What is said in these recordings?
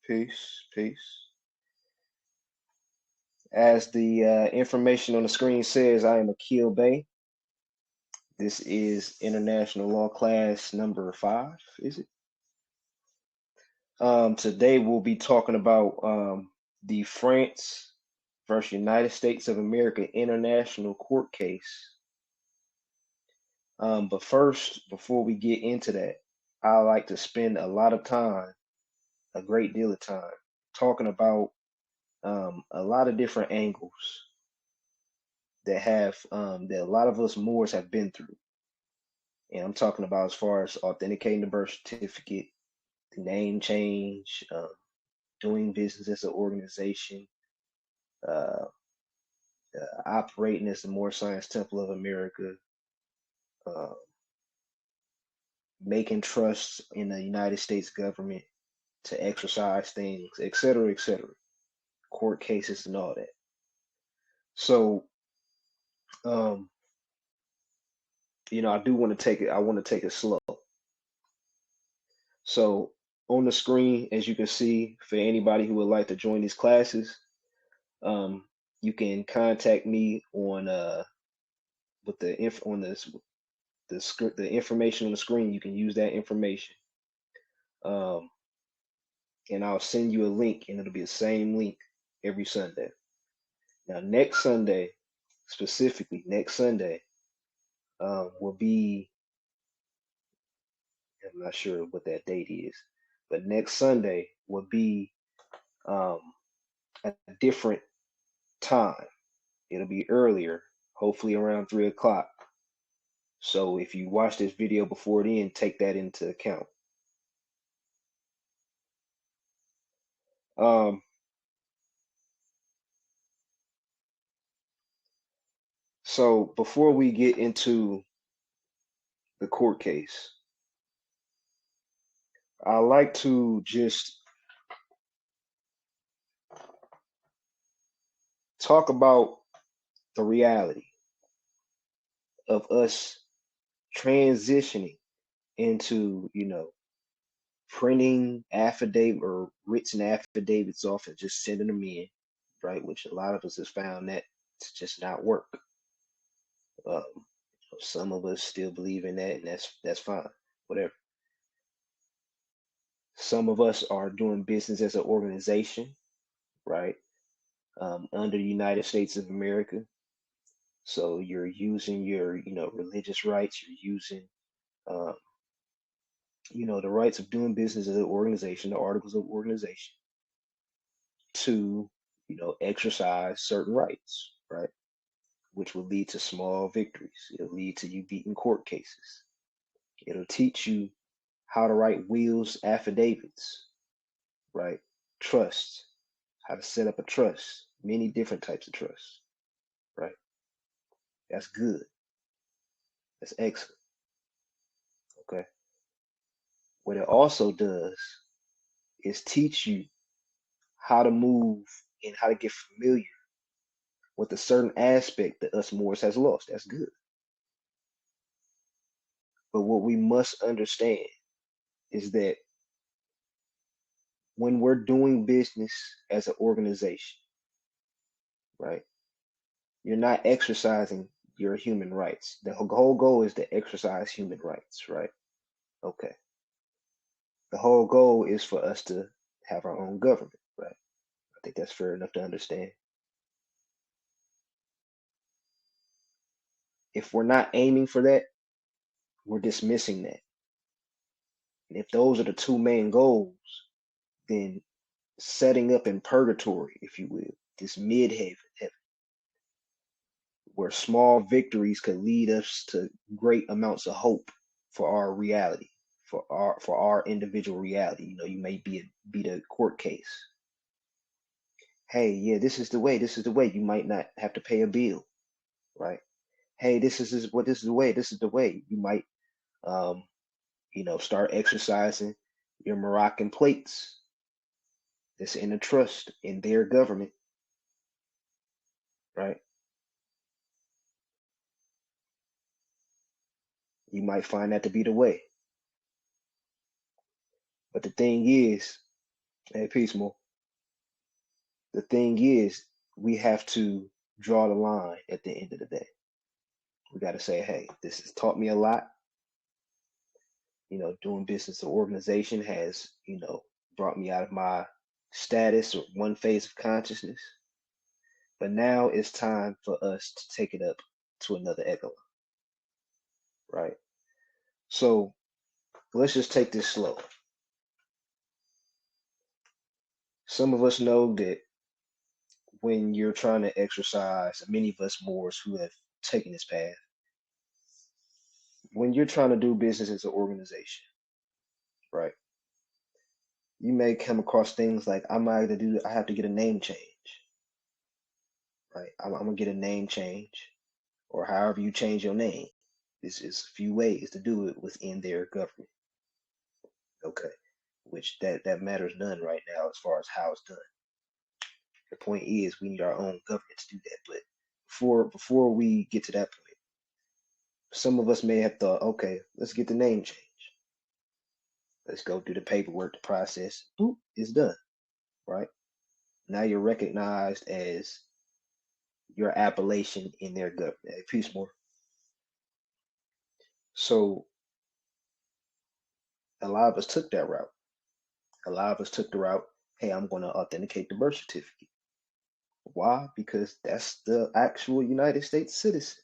Peace, peace. As the information on the screen says, I am Akil Bay. This is International Law class number 5, is it? Today we'll be talking about the France versus United States of America international court case. But first, before we get into that, I like to spend a lot of time, a great deal of time, talking about a lot of different angles that a lot of us Moors have been through. And I'm talking about as far as authenticating the birth certificate, the name change, doing business as an organization, uh, operating as the Moor Science Temple of America, uh, making trusts in the United States government to exercise things, et cetera, court cases and all that. So, um, I want to take it slow. So on the screen, as you can see, for anybody who would like to join these classes, you can contact me on with the information on the screen. You can use that information, um, and I'll send you a link, and it'll be the same link every Sunday. Now, next Sunday, specifically next Sunday, will be, I'm not sure what that date is, but next Sunday will be um, a different time. It'll be earlier, hopefully around 3 o'clock. So if you watch this video before then, take that into account. Um, so before we get into the court case, I like to just talk about the reality of us transitioning into, printing affidavit or written affidavits off and just sending them in, right? Which a lot of us has found that to just not work. Um, some of us still believe in that, and that's fine, whatever. Some of us are doing business as an organization, right? Under the United States of America. So you're using your, religious rights. You're using, uh, the rights of doing business as an organization, the articles of organization, to, exercise certain rights, right? Which will lead to small victories. It'll lead to you beating court cases. It'll teach you how to write wills, affidavits, right? Trusts, how to set up a trust, many different types of trusts, right? That's good. That's excellent. Okay. What it also does is teach you how to move and how to get familiar with a certain aspect that us Moors has lost. That's good. But what we must understand is that when we're doing business as an organization, right, you're not exercising your human rights. The whole goal is to exercise human rights, right? Okay. The whole goal is for us to have our own government, right? I think that's fair enough to understand. If we're not aiming for that, we're dismissing that. And if those are the two main goals, then setting up in purgatory, if you will, this mid-heaven, where small victories could lead us to great amounts of hope for our reality, for our individual reality. You may beat a court case. Hey, yeah, this is the way. This is the way. You might not have to pay a bill, right? Hey, this is the way. This is the way. You might, um, start exercising your Moroccan plates that's in a trust in their government, right? You might find that to be the way. But the thing is, Hey, peace, Mo. The thing is, we have to draw the line at the end of the day. We got to say, hey, this has taught me a lot. Doing business or organization has, brought me out of my status or one phase of consciousness. But now it's time for us to take it up to another echelon, right? So let's just take this slow. Some of us know that when you're trying to exercise, many of us Moors who have taken this path, when you're trying to do business as an organization, right? You may come across things like I have to get a name change, right? I'm gonna get a name change, or however you change your name. This is a few ways to do it within their government, okay? Which that matters none right now as far as how it's done. The point is we need our own government to do that. But before we get to that point, some of us may have thought, okay, let's get the name change. Let's go through the paperwork, the process. Boop, it's done, right? Now you're recognized as your appellation in their government. Hey, peace more. So a lot of us took that route. A lot of us took the route, hey, I'm going to authenticate the birth certificate. Why? Because that's the actual United States citizen,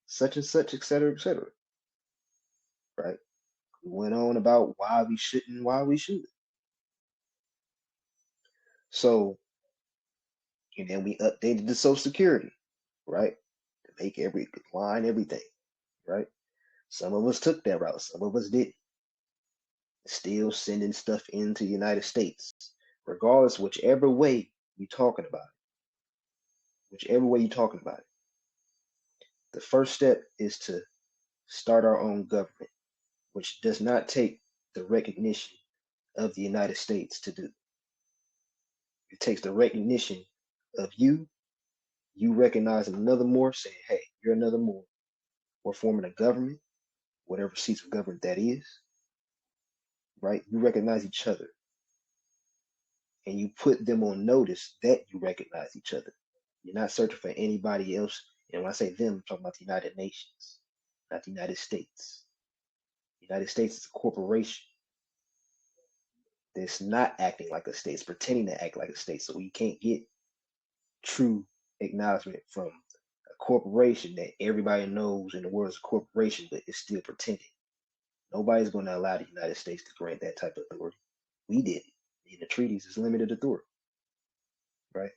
such and such, et cetera, right? We went on about why we shouldn't, why we should. So, and then we updated the Social Security, right? To make every line, everything, right? Some of us took that route, some of us didn't. Still sending stuff into the United States, regardless, whichever way you're talking about it, whichever way you're talking about it. The first step is to start our own government, which does not take the recognition of the United States to do. It takes the recognition of you recognizing another Moor, saying, hey, you're another Moor. We're forming a government, whatever seats of government that is, right? You recognize each other. And you put them on notice that you recognize each other. You're not searching for anybody else. And when I say them, I'm talking about the United Nations, not the United States. The United States is a corporation that's not acting like a state, it's pretending to act like a state. So you can't get true acknowledgement from a corporation that everybody knows in the world is a corporation, but it's still pretending. Nobody's going to allow the United States to grant that type of authority. We did it. In the treaties, it's limited authority, right?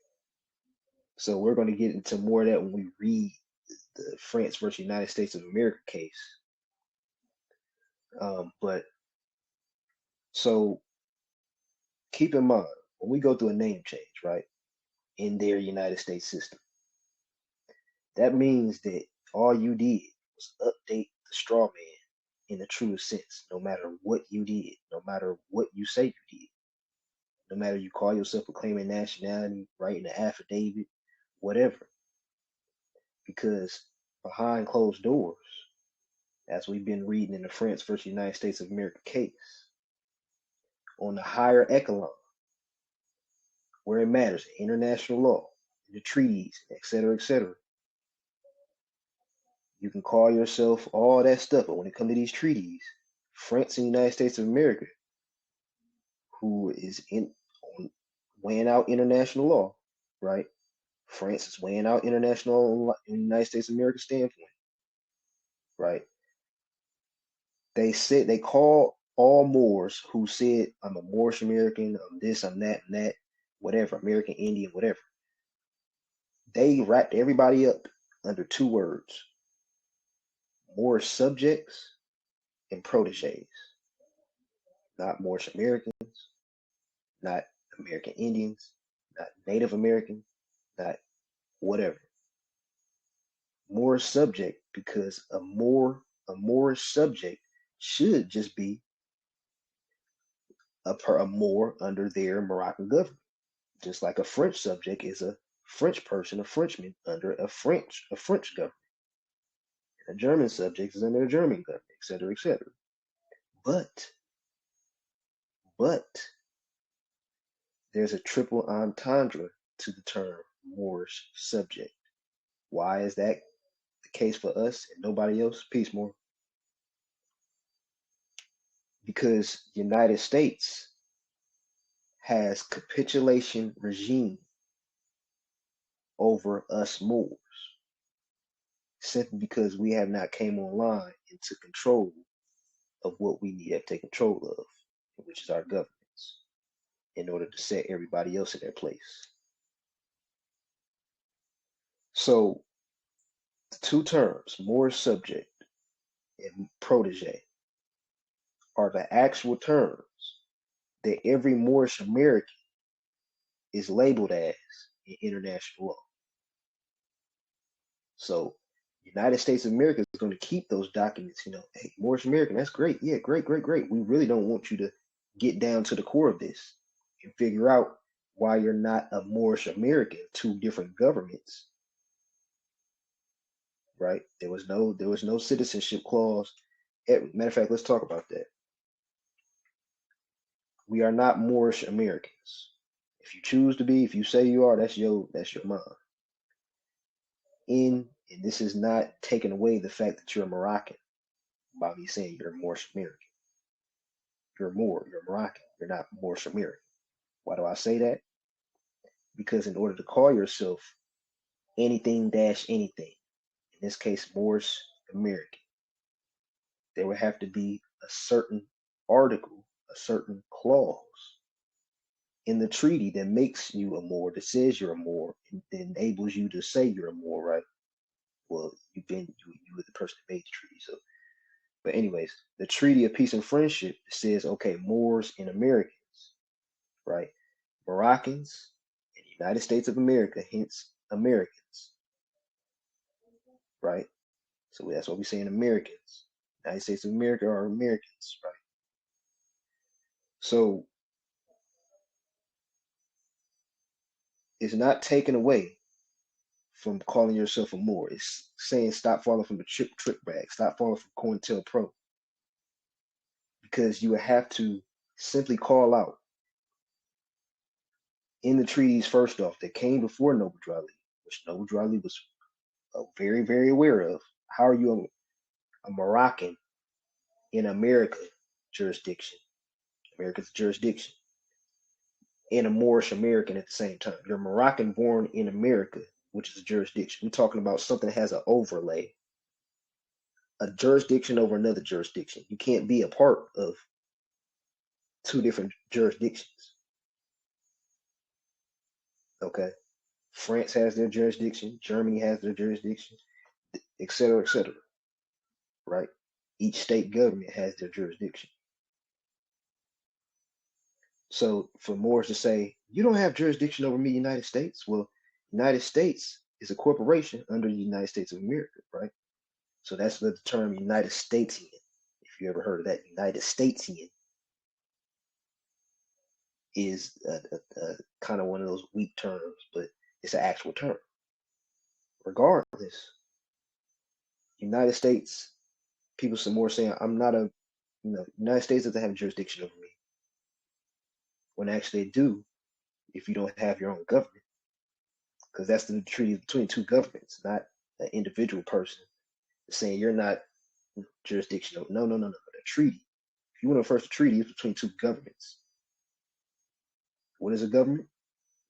So we're going to get into more of that when we read the France versus United States of America case. But so keep in mind, when we go through a name change, right, in their United States system, that means that all you did was update the straw man in the truest sense, no matter what you did, no matter what you say you did, no matter you call yourself proclaiming nationality, writing an affidavit, whatever. Because behind closed doors, as we've been reading in the France versus United States of America case, on the higher echelon, where it matters, international law, the treaties, et cetera, you can call yourself all that stuff, but when it comes to these treaties, France and the United States of America, who is weighing out international law, right? France is weighing out international law in the United States of America standpoint, right? They call all Moors who said, I'm a Moorish American, I'm this, I'm that, and that, whatever, American Indian, whatever. They wrapped everybody up under two words: Moorish subjects and proteges. Not Moorish Americans, not American Indians, not Native American, not whatever. Moorish subject, because a Moorish subject should just be a Moor under their Moroccan government, just like a French subject is a French person, a Frenchman under a French government. And a German subject is under a German government, et cetera, et cetera. But there's a triple entendre to the term Moorish subject. Why is that the case for us and nobody else? Peace, more. Because United States has capitulation regime over us Moors, simply because we have not came online into control of what we need to take control of, which is our governments, in order to set everybody else in their place. So the two terms, Moorish subject and protege, are the actual terms that every Moorish American is labeled as in international law. So United States of America is going to keep those documents, hey, Moorish American, that's great. Yeah, great, great, great. We really don't want you to get down to the core of this and figure out why you're not a Moorish American, two different governments, right? There was no citizenship clause. Matter of fact, let's talk about that. We are not Moorish Americans. If you choose to be, if you say you are, that's your mind. And this is not taking away the fact that you're a Moroccan by me saying you're a Moorish American. You're Moroccan. You're not Moorish American. Why do I say that? Because in order to call yourself anything dash anything, in this case Moorish American, there would have to be a certain article, a certain clause in the treaty that makes you a Moor, that says you're a Moor, and that enables you to say you're a Moor, right? Well, you were the person that made the treaty. So, but anyways, the Treaty of Peace and Friendship says, okay, Moors and Americans, right? Moroccans and the United States of America, hence Americans, right? So that's what we say in Americans. United States of America are Americans, right? So it's not taken away from calling yourself a Moor. It's saying stop falling from the trick bag, stop falling from COINTELPRO, because you would have to simply call out in the treaties first off that came before Noble Drew Ali, which Noble Drew Ali was very, very aware of. How are you a Moroccan in America's jurisdiction, and a Moorish American at the same time? You're Moroccan born in America, which is a jurisdiction. We're talking about something that has an overlay, a jurisdiction over another jurisdiction. You can't be a part of two different jurisdictions. Okay. France has their jurisdiction, Germany has their jurisdiction, et cetera, right? Each state government has their jurisdiction. So for Moors to say, you don't have jurisdiction over me, United States, well, United States is a corporation under the United States of America, right? So that's the term United Statesian. If you ever heard of that, United Statesian is a kind of one of those weak terms, but it's an actual term. Regardless, United States, people some more saying, I'm not a, United States doesn't have jurisdiction over me. When actually they do, if you don't have your own government, because that's the treaty between two governments, not an individual person saying you're not jurisdictional. No. The treaty. If you want to first, the treaty is between two governments. What is a government?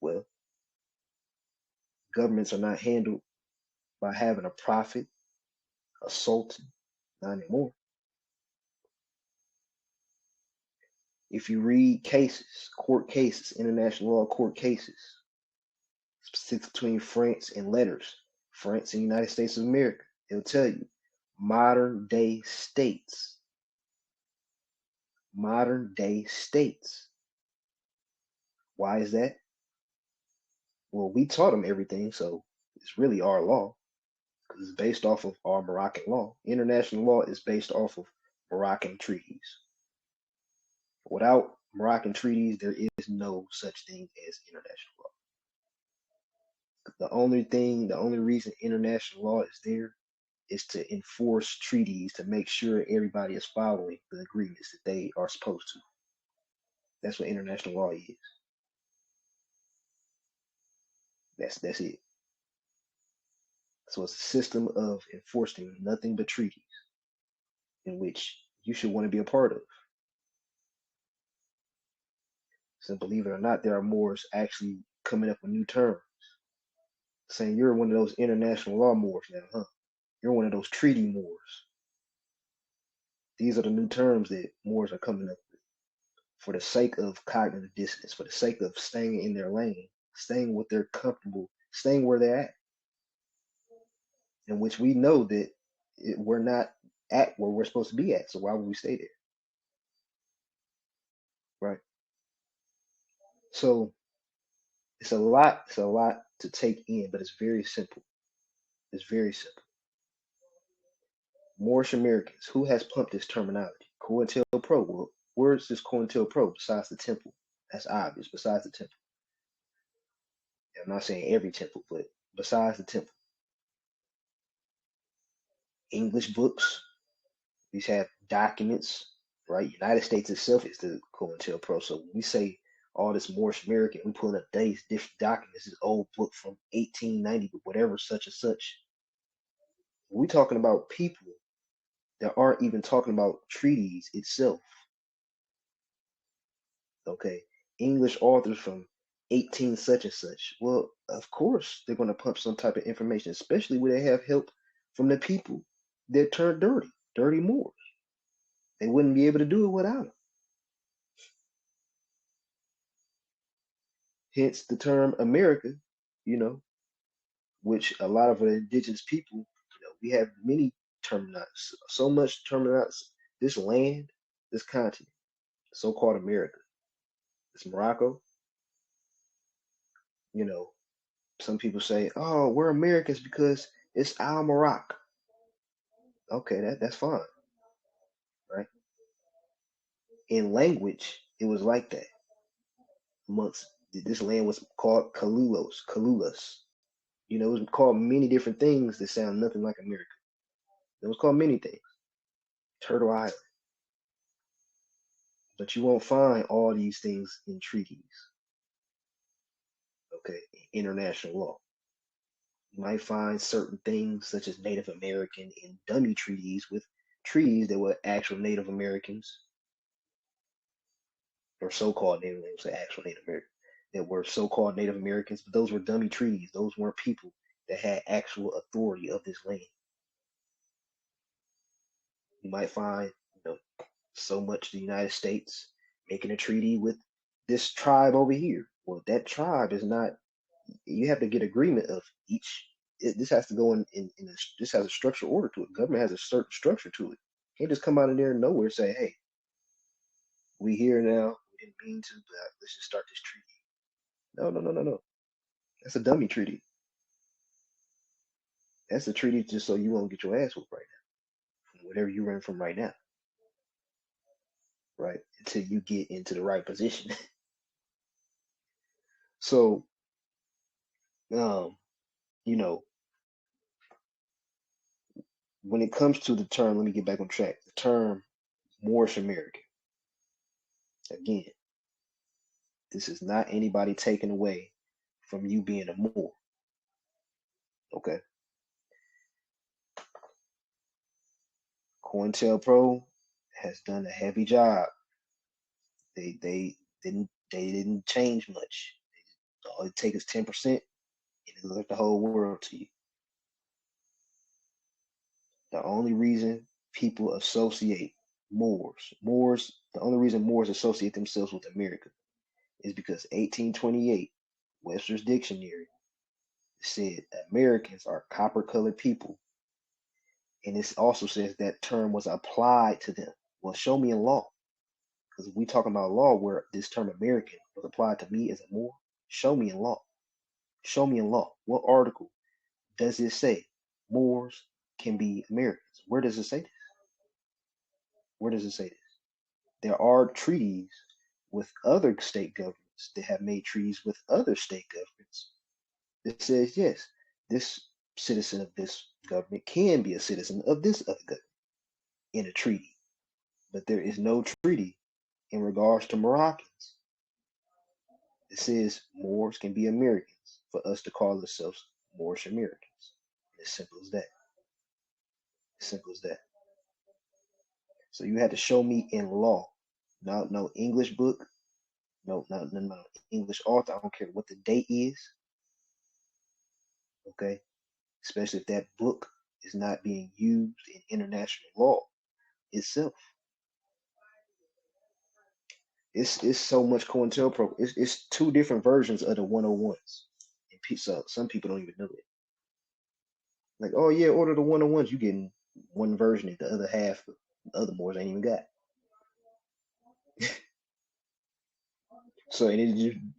Well, governments are not handled by having a prophet, a sultan, not anymore. If you read cases, court cases, international law court cases, specific between France and letters, France and United States of America, it'll tell you modern day states. Modern day states. Why is that? Well, we taught them everything, so it's really our law because it's based off of our Moroccan law. International law is based off of Moroccan treaties. Without Moroccan treaties, there is no such thing as international law. The only reason international law is there is to enforce treaties to make sure everybody is following the agreements that they are supposed to. That's what international law is. That's it. So it's a system of enforcing nothing but treaties in which you should want to be a part of. So believe it or not, there are Moors actually coming up with new terms, saying you're one of those international law Moors now, huh? You're one of those treaty Moors. These are the new terms that Moors are coming up with for the sake of cognitive dissonance, for the sake of staying in their lane, staying what they're comfortable, staying where they're at, in which we know that we're not at where we're supposed to be at. So why would we stay there? Right. So it's a lot to take in, but it's very simple. It's very simple. Moorish Americans, who has pumped this terminology? COINTELPRO. Well, where's this COINTELPRO besides the temple? That's obvious, besides the temple. I'm not saying every temple, but besides the temple. English books, these have documents, right? United States itself is the COINTELPRO. So when we say all this Moorish American, we pulling up dates, different documents, this old book from 1890, but whatever, such and such. We're talking about people that aren't even talking about treaties itself. Okay, English authors from 18 such and such. Well, of course they're going to pump some type of information, especially when they have help from the people that turned dirty Moors. They wouldn't be able to do it without them. Hence the term America, you know, which a lot of the indigenous people, we have many terminologies, so much terminologies. This land, this continent, so-called America, this Morocco, you know, some people say, oh, we're Americans because it's Al Morocco. Okay, that's fine, right? In language, it was like that. Amongst this land was called Kalulas. You know, it was called many different things that sound nothing like America. It was called many things. Turtle Island. But you won't find all these things in treaties, okay, international law. You might find certain things such as Native American in dummy treaties with treaties that were actual Native Americans or so-called Native Americans, actual Native Americans that were so-called Native Americans, but those were dummy treaties. Those weren't people that had actual authority of this land. You might find, so much the United States making a treaty with this tribe over here. Well, that tribe is not. You have to get agreement of each. This has to go this has a structural order to it. Government has a certain structure to it. You can't just come out of there and nowhere and say, "Hey, we here now. We didn't mean to, but let's just start this treaty." No, no, no, no, no. That's a dummy treaty. That's a treaty just so you won't get your ass whooped right now, from whatever you run from right now, right? Until you get into the right position. So, um, you know, when it comes to the term, let me get back on track. The term Moorish American. Again, this is not anybody taken away from you being a Moor. Okay. COINTELPRO has done a heavy job. They didn't change much. All it takes is 10% and it look the whole world to you. The only reason people associate the only reason Moors associate themselves with America is because 1828, Webster's Dictionary said Americans are copper colored people. And it also says that term was applied to them. Well, show me in law. Because if we talking about law where this term American was applied to me as a Moor, show me in law. Show me in law. What article does it say Moors can be Americans? Where does it say this? Where does it say this? There are treaties with other state governments that have made treaties with other state governments that says, yes, this citizen of this government can be a citizen of this other government in a treaty. But there is no treaty in regards to Moroccans. It says Moors can be Americans for us to call ourselves Moorish Americans. As simple as that. As simple as that. So you had to show me in law, no English book, no English author. I don't care what the date is. Okay, especially if that book is not being used in international law itself. It's so much COINTELPRO. It's two different versions of the 101s, and so some people don't even know it. Like, oh yeah, order the 101s. You getting one version, and the other half, the other Moors ain't even got. So and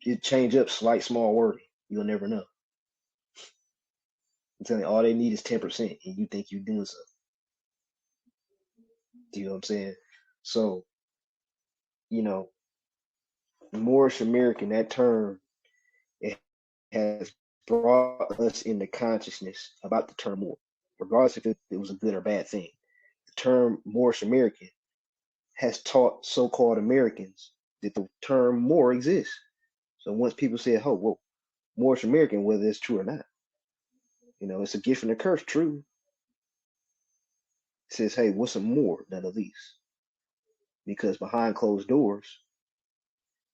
it change up slight small wording. You'll never know. I'm telling you, all they need is 10%, and you think you're doing something. Do you know what I'm saying? So, you know, Moorish American, that term, it has brought us into consciousness about the term Moor, regardless if it was a good or bad thing. The term Moorish American has taught so-called Americans that the term Moor exists. So once people say, oh, well, Moorish American, whether it's true or not, it's a gift and a curse, true. It says, hey, what's a Moor, none of these? Because behind closed doors,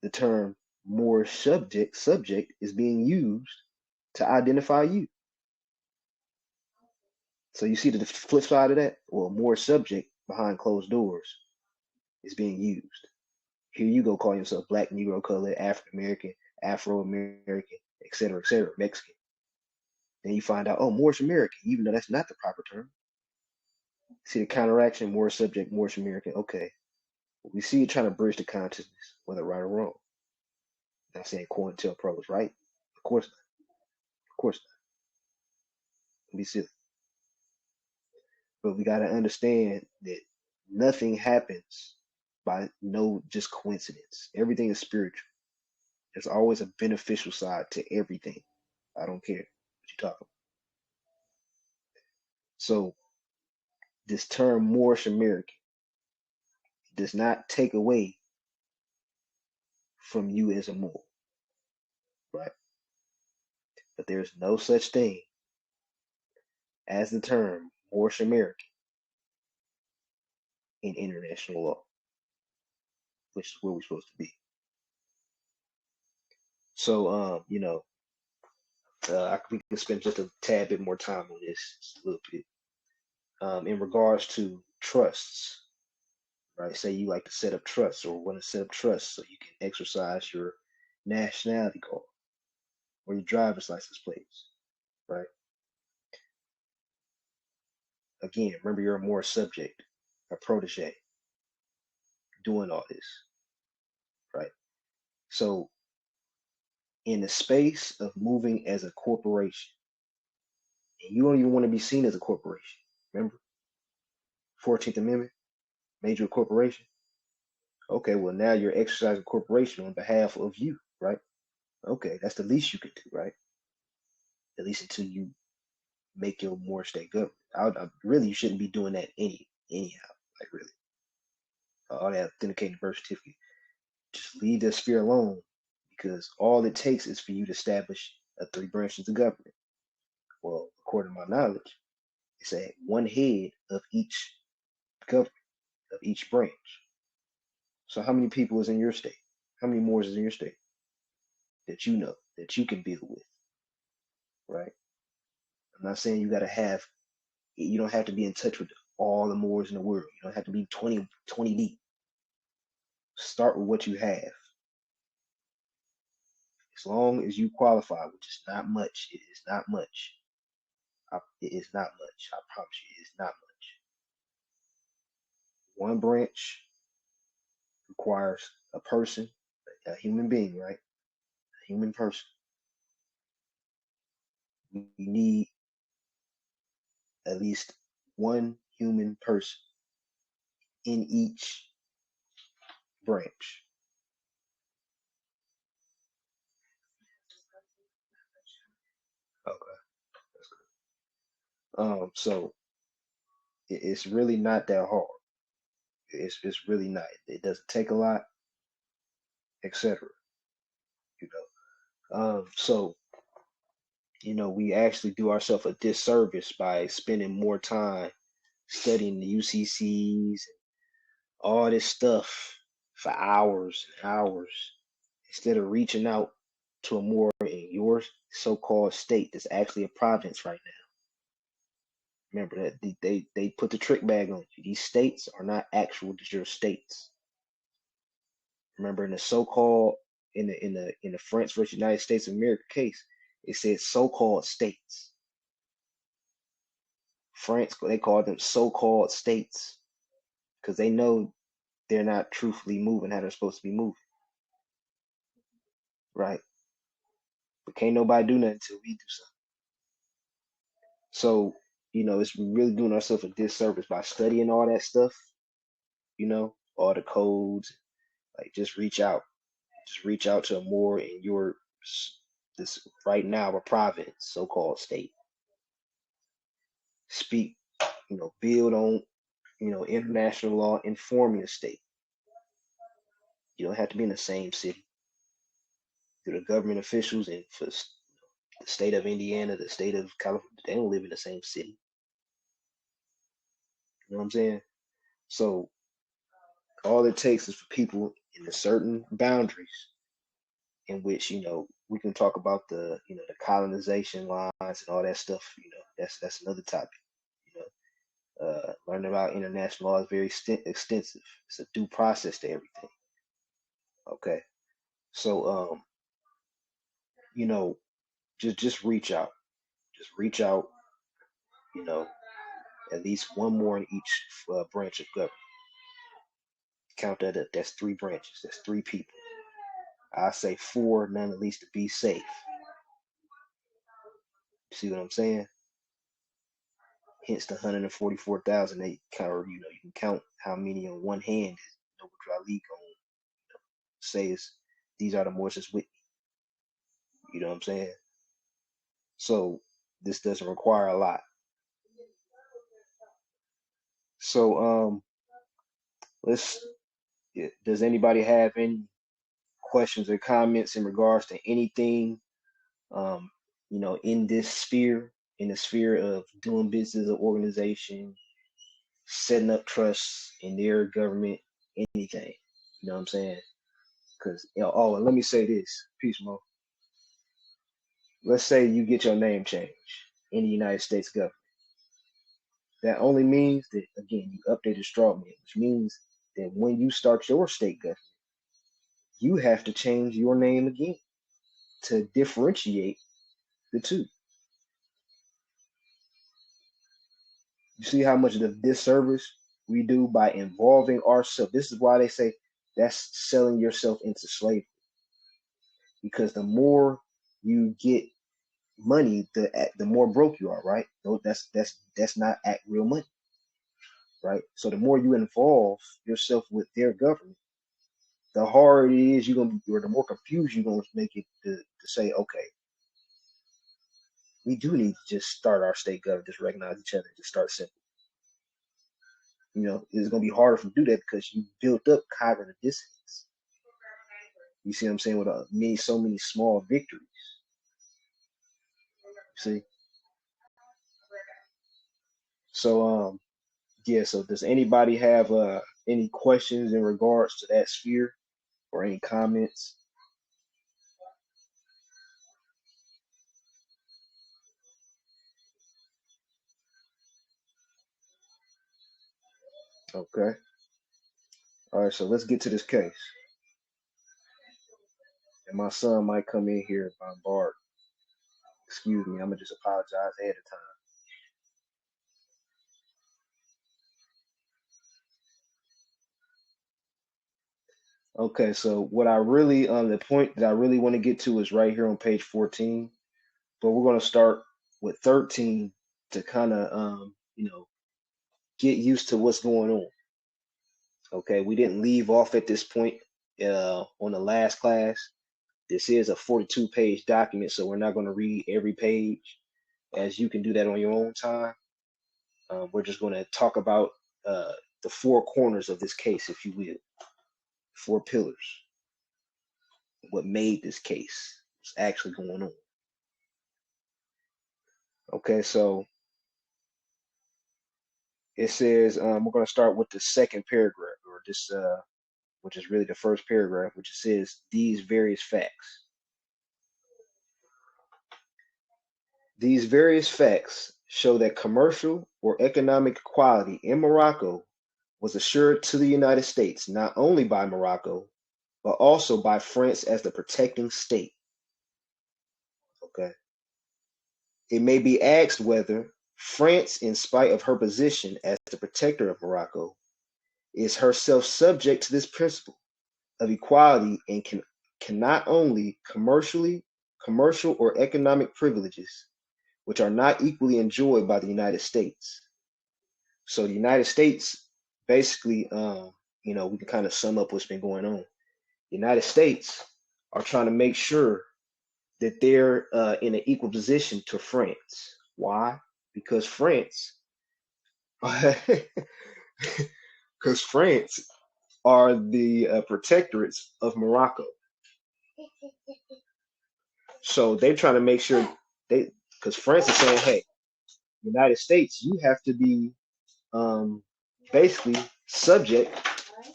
the term Moorish subject is being used to identify you. So you see the flip side of that? Well, Moorish subject behind closed doors is being used. Here you go calling yourself black, Negro, colored, African American, Afro American, et cetera, Mexican. Then you find out, oh, Moorish American, even though that's not the proper term. See the counteraction, Moorish subject, Moorish American. Okay. We see it trying to bridge the consciousness, whether right or wrong. I'm not saying COINTELPRO is right. Of course not. Of course not. We silly. But we got to understand that nothing happens by no just coincidence. Everything is spiritual. There's always a beneficial side to everything. I don't care what you talk about. So this term Moorish American does not take away from you as a Moor, right? But there's no such thing as the term Moorish American in international law, which is where we're supposed to be. So, we can spend just a tad bit more time on this, just a little bit, in regards to trusts, right? Say you like to set up trusts or want to set up trusts so you can exercise your nationality card or your driver's license plates, right? Again, remember you're a more subject, a protege doing all this, right? So in the space of moving as a corporation, and you don't even want to be seen as a corporation. Remember, 14th Amendment, major corporation. Okay, well now you're exercising corporation on behalf of you, right? Okay, that's the least you can do, right? At least until you make your more state government. Really, you shouldn't be doing that anyhow. Like really, all that authenticating birth certificate. Just leave that sphere alone, because all it takes is for you to establish a 3 branches of government. Well, according to my knowledge, it's at one head of each government, of each branch. So how many people is in your state? How many Moors is in your state that you know, that you can deal with, right? I'm not saying you don't have to be in touch with all the Moors in the world. You don't have to be 20 deep. Start with what you have. As long as you qualify, which is not much, it is not much. It is not much. I promise you, it is not much. One branch requires a person, a human being, right? A human person. You need at least one human person in each branch. Okay, that's good. So it's really not that hard. It's really not. It doesn't take a lot, etc. You know. So we actually do ourselves a disservice by spending more time studying the UCCs, all this stuff for hours and hours instead of reaching out to a more in your so-called state that's actually a province right now. Remember that they put the trick bag on you. These states are not actual de jure states. Remember in the so-called in the France versus United States of America case, it said so-called states. France, they call them so-called states because they know they're not truthfully moving how they're supposed to be moving, right? But can't nobody do nothing until we do something. So, it's really doing ourselves a disservice by studying all that stuff, all the codes. Like, just reach out. Just reach out to a more in your this right now a province, so-called state. Speak, build on, international law, inform your state. You don't have to be in the same city. To the government officials and for the state of Indiana, the state of California, they don't live in the same city. You know what I'm saying? So all it takes is for people in the certain boundaries in which we can talk about the the colonization lines and all that stuff. That's another topic. Learning about international law is very extensive. It's a due process to everything. Okay, so you know, just reach out. Just reach out. You know, at least one more in each branch of government. Count that up. That's three branches. That's three people. I say four, none at least to be safe. See what I'm saying? Hence the 144,000. They kind of, you can count how many on one hand. What Dralik on say is these are the Morses with me. You know what I'm saying? So this doesn't require a lot. So let's. Does anybody have any questions or comments in regards to anything? Um, in this sphere, in the sphere of doing business or organization, setting up trusts in their government, anything. You know what I'm saying? Because oh, and let me say this, peace, Mo. Let's say you get your name changed in the United States government. That only means that again you updated straw man, which means that when you start your state government, you have to change your name again to differentiate the two. You see how much of the disservice we do by involving ourselves. This is why they say that's selling yourself into slavery. Because the more you get money, the more broke you are, right? No, that's not real money, right? So the more you involve yourself with their government, the harder it is you're gonna be, or the more confused you're gonna make it to say, okay, we do need to just start our state government, just recognize each other, just start simple. It's gonna be harder to do that because you built up cognitive dissonance. You see what I'm saying? With so many small victories. See? So yeah, so does anybody have any questions in regards to that sphere or any comments? Okay. All right, so let's get to this case. And my son might come in here and bombard. Excuse me, I'm gonna just apologize ahead of time. Okay, so what I really the point that I really want to get to is right here on page 14. But we're gonna start with 13 to kind of get used to what's going on. Okay, we didn't leave off at this point on the last class. This is a 42-page document, so we're not going to read every page, as you can do that on your own time. We're just going to talk about the four corners of this case, if you will, four pillars, what made this case, what's actually going on. Okay, so it says we're going to start with the second paragraph, or this, which is really the first paragraph, which says these various facts. These various facts show that commercial or economic equality in Morocco was assured to the United States not only by Morocco, but also by France as the protecting state. Okay. It may be asked whether France, in spite of her position as the protector of Morocco, is herself subject to this principle of equality and can not only commercial or economic privileges, which are not equally enjoyed by the United States. So the United States, basically, we can kind of sum up what's been going on. The United States are trying to make sure that they're in an equal position to France. Why? Because because France are the protectorates of Morocco. So they're trying to make sure because France is saying, hey, United States, you have to be basically subject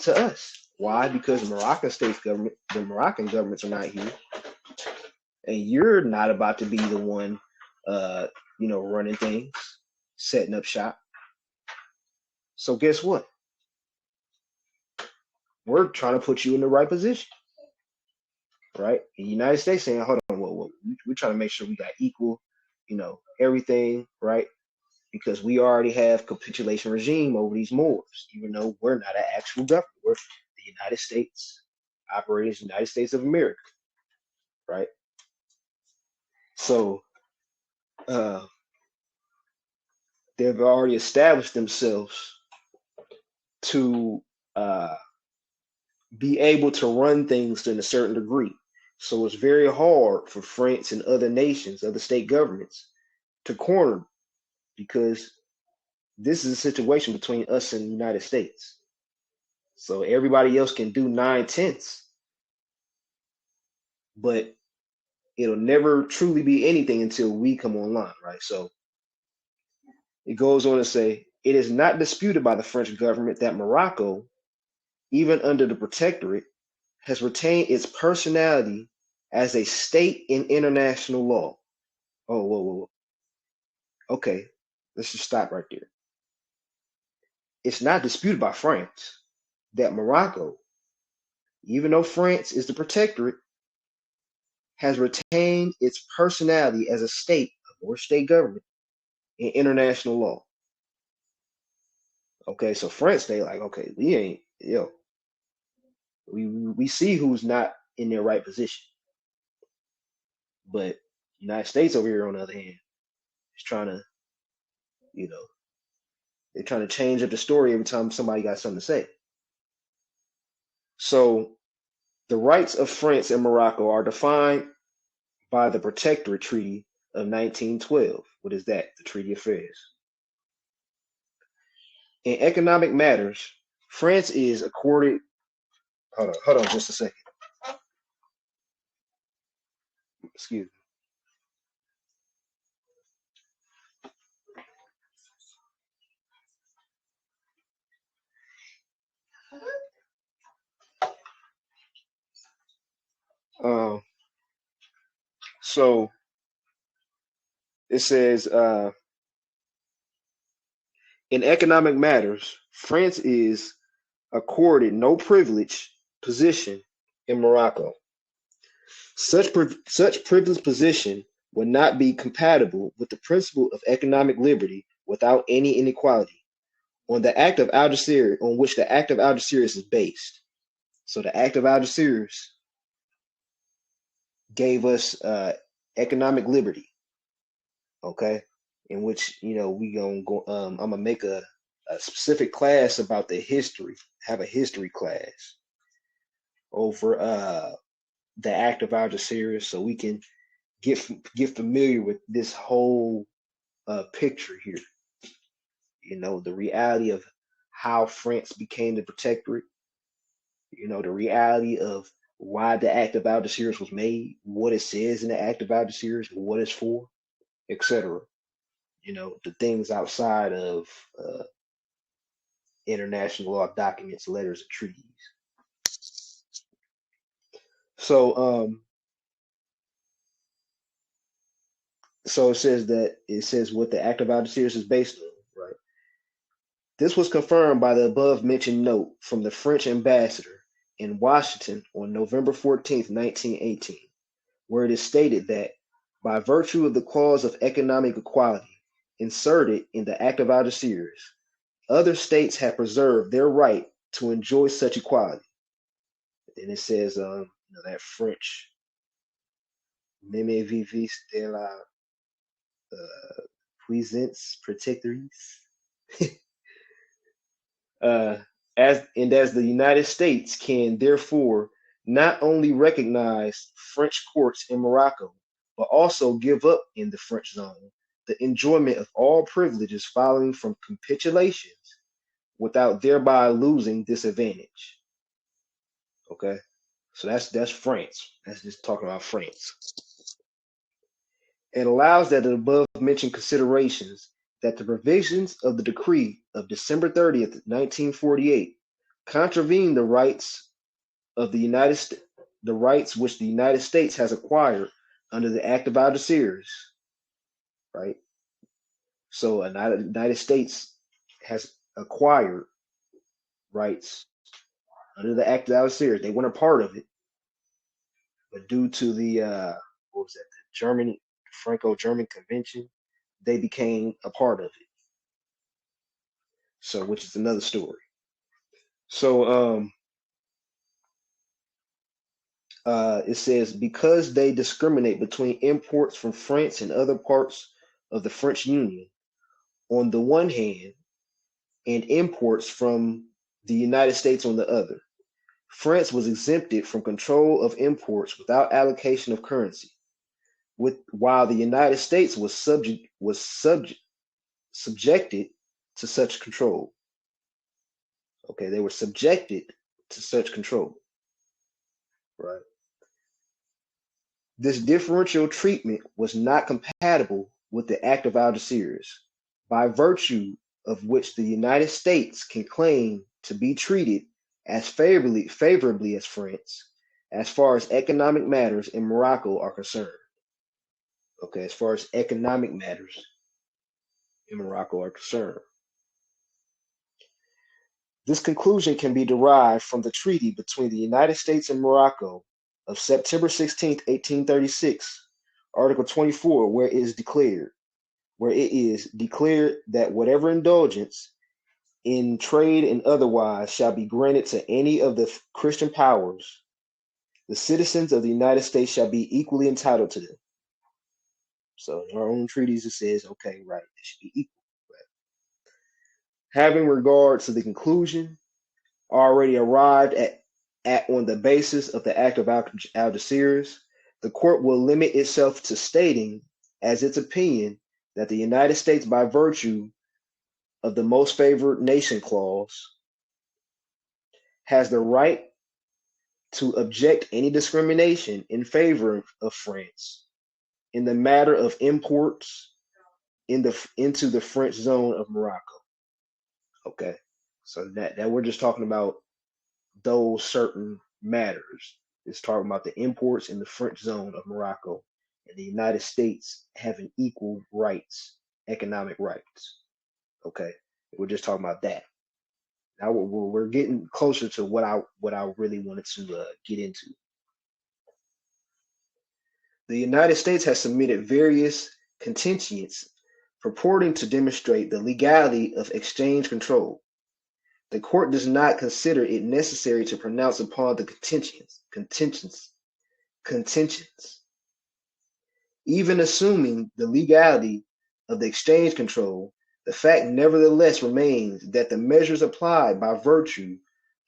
to us. Why? Because the Moroccan governments are not here, and you're not about to be the one, running things, setting up shop. So guess what? We're trying to put you in the right position, right? The United States saying, hold on, whoa. We're trying to make sure we got equal, everything, right? Because we already have capitulation regime over these Moors, even though we're not an actual government. We're the United States, operating as the United States of America, right? So they've already established themselves to be able to run things to a certain degree. So it's very hard for France and other nations, other state governments, to corner, because this is a situation between us and the United States. So everybody else can do 9/10, but it'll never truly be anything until we come online, right? So it goes on to say, it is not disputed by the French government that Morocco, even under the protectorate, has retained its personality as a state in international law. Oh, whoa. Okay, let's just stop right there. It's not disputed by France that Morocco, even though France is the protectorate, has retained its personality as a state or state government in international law. Okay, so France, they like, okay, we ain't, we see who's not in their right position. But United States over here, on the other hand, is trying to, they're trying to change up the story every time somebody got something to say. So the rights of France and Morocco are defined by the Protectorate Treaty of 1912. What is that? The Treaty of Fez. In economic matters, France is accorded. Hold on just a second. Excuse me. So it says, in economic matters, France is accorded no privileged position in Morocco. Such privileged position would not be compatible with the principle of economic liberty without any inequality on the act of Algeciras, on which the act of Algeciras is based. So the act of Algeciras gave us economic liberty, okay, in which we gonna go. I'm gonna make a specific class about the history. Have a history class over the act of Algeciras, so we can get familiar with this whole picture here. The reality of how France became the protectorate. The reality of why the act of Algeciras was made, what it says in the act of Algeciras, what it's for, etc. You know, the things outside of uh, international law documents, letters, and treaties. So, so it says what the Act of Algeciras is based on, right? This was confirmed by the above mentioned note from the French ambassador in Washington on November 14th, 1918, where it is stated that by virtue of the clause of economic equality inserted in the Act of Algeciras, other states have preserved their right to enjoy such equality. And it says, that French, "Meme vivis de la puissance protectrice." uh, as the United States can therefore not only recognize French courts in Morocco, but also give up in the French zone the enjoyment of all privileges following from capitulations without thereby losing this advantage. Okay, so that's France. That's just talking about France. It allows that the above mentioned considerations that the provisions of the decree of December 30th, 1948 contravene the rights of the rights which the United States has acquired under the Act of Algeciras, right? So the United States has acquired rights under the Act of Algeciras. They weren't a part of it, but due to the what was that, the Germany Franco-German Convention, they became a part of it. So, which is another story. So, it says because they discriminate between imports from France and other parts of the French Union on the one hand, and imports from the United States on the other. France was exempted from control of imports without allocation of currency, while the United States was subjected to such control. Okay, they were subjected to such control, right? This differential treatment was not compatible with the Act of Algeciras, by virtue of which the United States can claim to be treated as favorably as France, as far as economic matters in Morocco are concerned. Okay, as far as economic matters in Morocco are concerned. This conclusion can be derived from the treaty between the United States and Morocco of September 16th, 1836, Article 24, where it is declared that whatever indulgence in trade and otherwise shall be granted to any of the Christian powers, the citizens of the United States shall be equally entitled to them. So in our own treaties, it says, okay, right, it should be equal. Right? Having regard to the conclusion already arrived at on the basis of the Act of Algeciras, the court will limit itself to stating as its opinion that the United States, by virtue of the most favored nation clause, has the right to object any discrimination in favor of France in the matter of imports into the French zone of Morocco. Okay, so that we're just talking about those certain matters. It's talking about the imports in the French zone of Morocco and the United States having equal rights, economic rights. Okay, we're just talking about that. Now we're getting closer to what I really wanted to get into. The United States has submitted various contentions purporting to demonstrate the legality of exchange control. The court does not consider it necessary to pronounce upon the contentions. Even assuming the legality of the exchange control, the fact nevertheless remains that the measures applied by virtue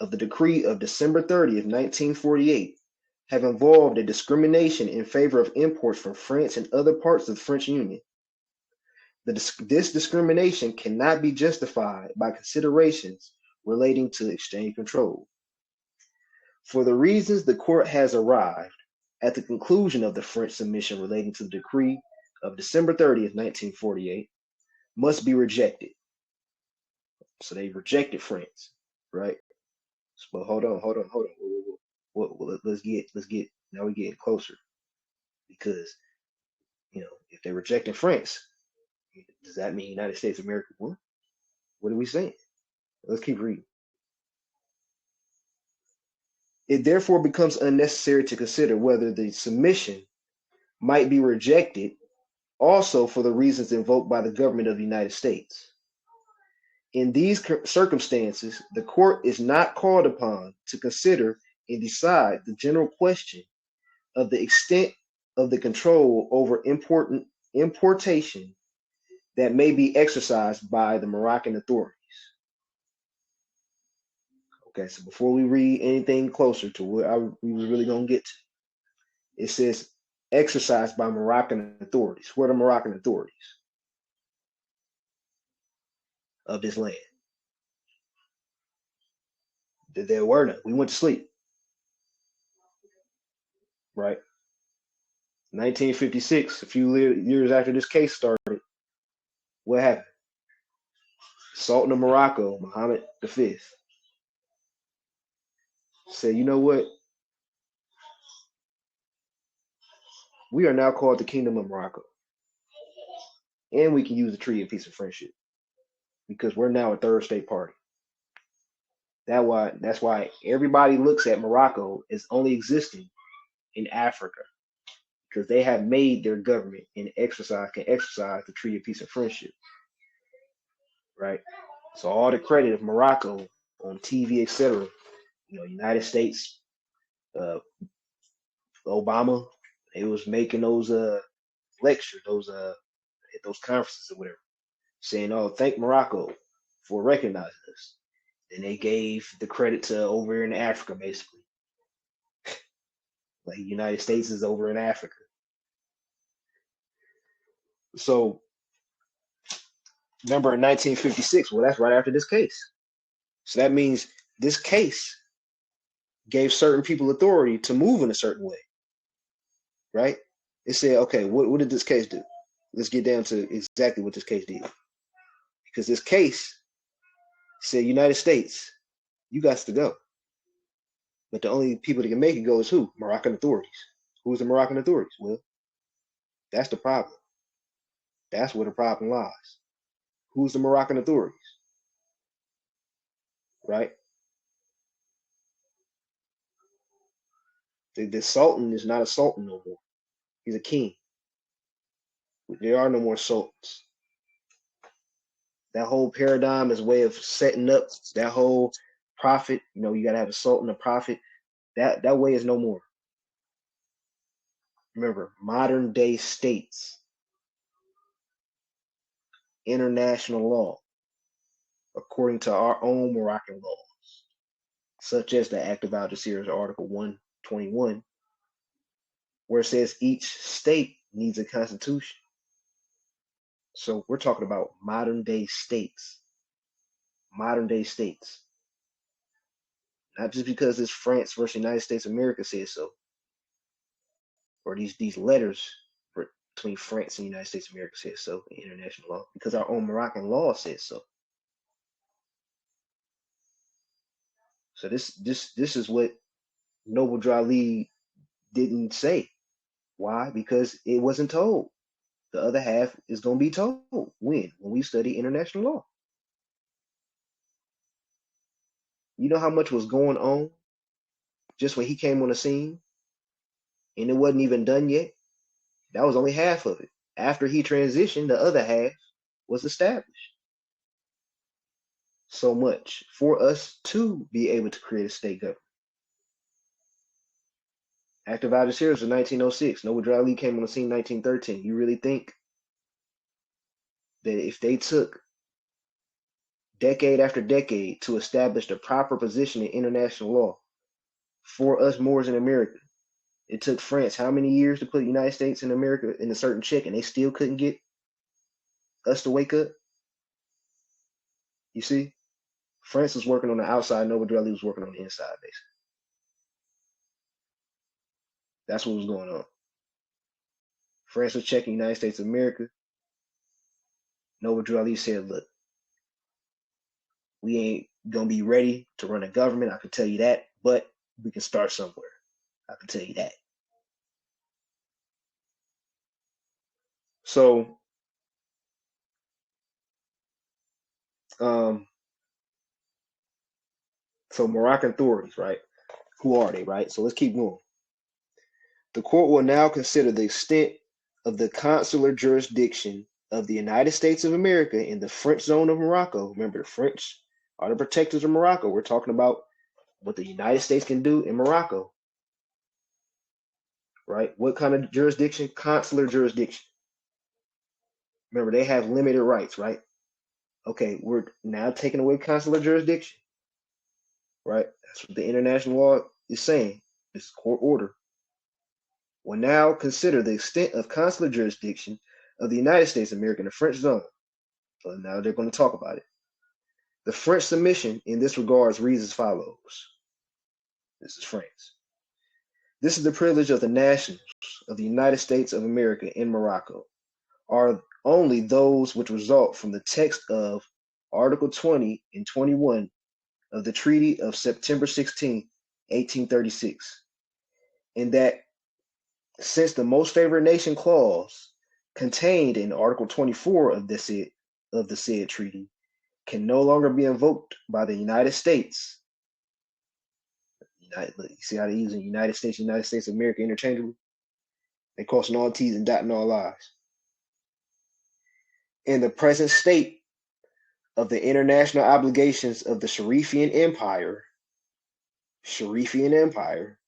of the decree of December 30th, 1948, have involved a discrimination in favor of imports from France and other parts of the French Union. This discrimination cannot be justified by considerations relating to exchange control. For the reasons the court has arrived at the conclusion of the French submission relating to the decree of December 30th, 1948, must be rejected. So they rejected France, right? But hold on. Let's get. Now we're getting closer because if they're rejecting France, does that mean United States of America won? What are we saying? Let's keep reading. It therefore becomes unnecessary to consider whether the submission might be rejected also for the reasons invoked by the government of the United States. In these circumstances, the court is not called upon to consider and decide the general question of the extent of the control over importation that may be exercised by the Moroccan authorities. Okay, so before we read anything closer to where we were really going to get to, it says exercised by Moroccan authorities. Who are the Moroccan authorities of this land? There were none. We went to sleep, right? 1956, a few years after this case started, what happened? Sultan of Morocco, Mohammed V, said, you know what? We are now called the Kingdom of Morocco. And we can use the Treaty of Peace and Friendship because we're now a third state party. That's why everybody looks at Morocco as only existing in Africa because they have made their government and can exercise the Treaty of Peace and Friendship, right? So all the credit of Morocco on TV, etc. United States, uh, Obama, they was making those lectures, those conferences or whatever, saying, "Oh, thank Morocco for recognizing us." And they gave the credit to over in Africa, basically. Like the United States is over in Africa. So remember in 1956, well, that's right after this case. So that means this case gave certain people authority to move in a certain way, right? It said, okay, what did this case do? Let's get down to exactly what this case did. Because this case said, United States, you got to go. But the only people that can make it go is who? Moroccan authorities. Who's the Moroccan authorities? Well, that's the problem. That's where the problem lies. Who's the Moroccan authorities? Right? The Sultan is not a Sultan no more. He's a king. There are no more sultans. That whole paradigm is a way of setting up that whole prophet. You got to have a sultan, a prophet. That way is no more. Remember, modern day states, international law, according to our own Moroccan laws, such as the Act of Algeciras, Article 121, where it says each state needs a constitution. So we're talking about modern day states. Modern day states. Not just because it's France versus United States of America says so, or these letters between France and the United States of America says so in international law, because our own Moroccan law says so. So this is what Noble Drali didn't say. Why? Because it wasn't told. The other half is going to be told when we study international law. You know how much was going on just when he came on the scene, and it wasn't even done yet. That was only half of it. After he transitioned, the other half was established. So much for us to be able to create a state government. Act of Algeciras was 1906. Noble Drali came on the scene in 1913. You really think that if they took decade after decade to establish the proper position in international law for us Moors in America, it took France how many years to put the United States and America in a certain check, and they still couldn't get us to wake up? You see? France was working on the outside, Noble Drali was working on the inside, basically. That's what was going on. France was checking the United States of America. Noble Drew Ali said, look, we ain't going to be ready to run a government. I can tell you that, but we can start somewhere. I can tell you that. So, um, so Moroccan authorities, right? Who are they, right? So let's keep going. The court will now consider the extent of the consular jurisdiction of the United States of America in the French zone of Morocco. Remember, the French are the protectors of Morocco. We're talking about what the United States can do in Morocco, right? What kind of jurisdiction? Consular jurisdiction. Remember, they have limited rights, right? Okay, we're now taking away consular jurisdiction, right? That's what the international law is saying. This court order will now consider the extent of consular jurisdiction of the United States of America in the French zone. So now they're going to talk about it. The French submission in this regard reads as follows. This is France. This is the privilege of the nationals of the United States of America in Morocco, are only those which result from the text of Article 20 and 21 of the Treaty of September 16, 1836, and that since the most favored nation clause contained in Article 24 of the said treaty can no longer be invoked by the United States. You see how they're using United States of America interchangeably? They're crossing all T's and dotting all I's. In the present state of the international obligations of the Sharifian Empire,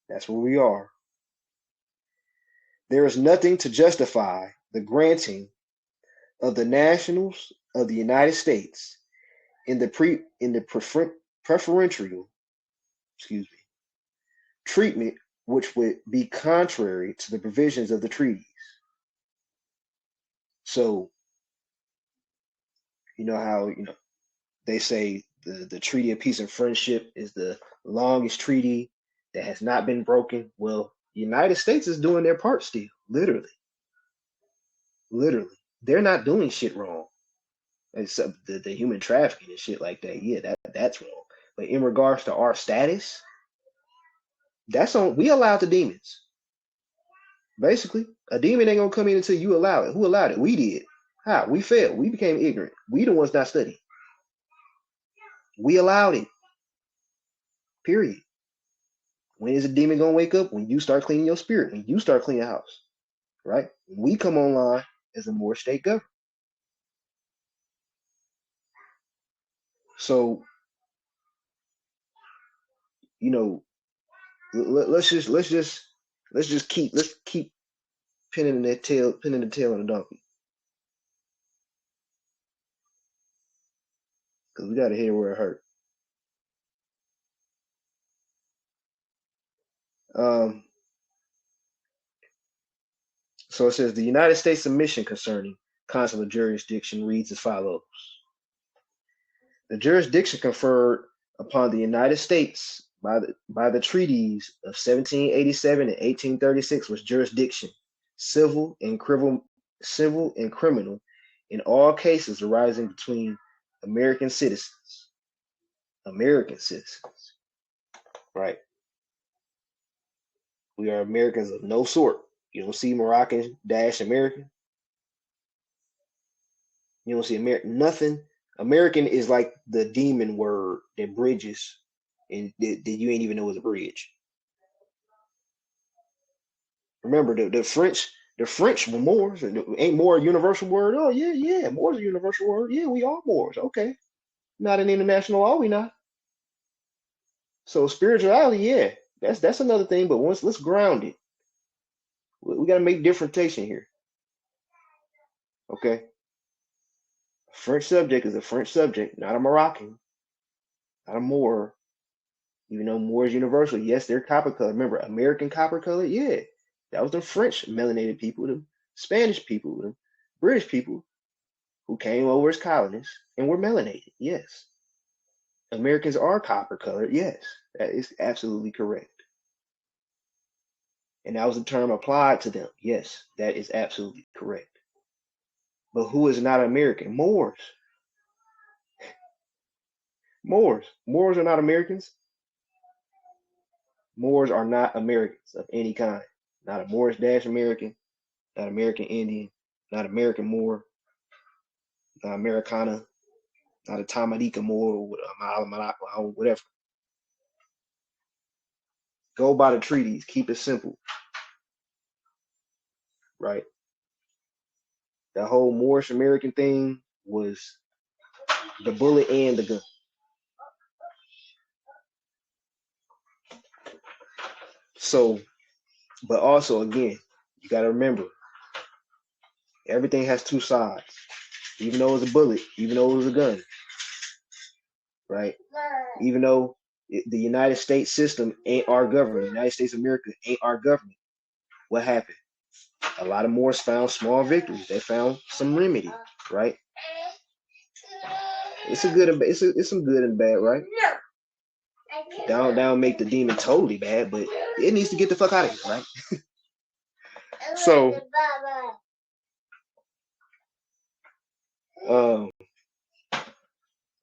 that's where we are, there is nothing to justify the granting of the nationals of the United States in the preferential treatment which would be contrary to the provisions of the treaties. So, you know how they say the Treaty of Peace and Friendship is the longest treaty that has not been broken. Well, the United States is doing their part still, literally. They're not doing shit wrong. Except the human trafficking and shit like that. Yeah, that's wrong. But in regards to our status, that's on we allowed the demons. Basically, a demon ain't gonna come in until you allow it. Who allowed it? We did. How? We failed. We became ignorant. We the ones not studying. We allowed it. Period. When is a demon gonna wake up? When you start cleaning your spirit. When you start cleaning the house. Right? When we come online as a more state government. So, let's keep pinning the tail on the donkey. Because we gotta hear where it hurt. So it says the United States submission concerning consular jurisdiction reads as follows. The jurisdiction conferred upon the United States by the treaties of 1787 and 1836 was jurisdiction, civil and criminal in all cases arising between American citizens. Right? We are Americans of no sort. You don't see Moroccan dash American. You don't see nothing. American is like the demon word that bridges and that you ain't even know is a bridge. Remember the French were Moors. Ain't more a universal word? Oh yeah, Moors a universal word. Yeah, we are Moors. Okay. Not an international law, we not. So spirituality, yeah, that's another thing, but let's ground it. We gotta make differentiation here. Okay. A French subject is a French subject, not a Moroccan, not a Moor. Even though Moor is universal, yes, they're copper color. Remember, American copper color, yeah, that was the French melanated people, the Spanish people, the British people who came over as colonists and were melanated. Yes, Americans are copper colored. Yes, that is absolutely correct. And that was the term applied to them. Yes, that is absolutely correct. But who is not American? Moors. Moors. Moors are not Americans. Moors are not Americans of any kind. Not a Moorish Dash American, not American Indian, not American Moor, not Americana, not a Tamanika Moor, whatever. Go by the treaties. Keep it simple, right? The whole Moorish American thing was the bullet and the gun. So, but also again, you got to remember, everything has two sides. Even though it's a bullet, even though it was a gun, right? Even though the United States system ain't our government, the United States of America ain't our government. What happened? A lot of Moors found small victories. They found some remedy, right? It's a good and it's some good and bad, right? Don't make the demon totally bad, but it needs to get the fuck out of here, right? So,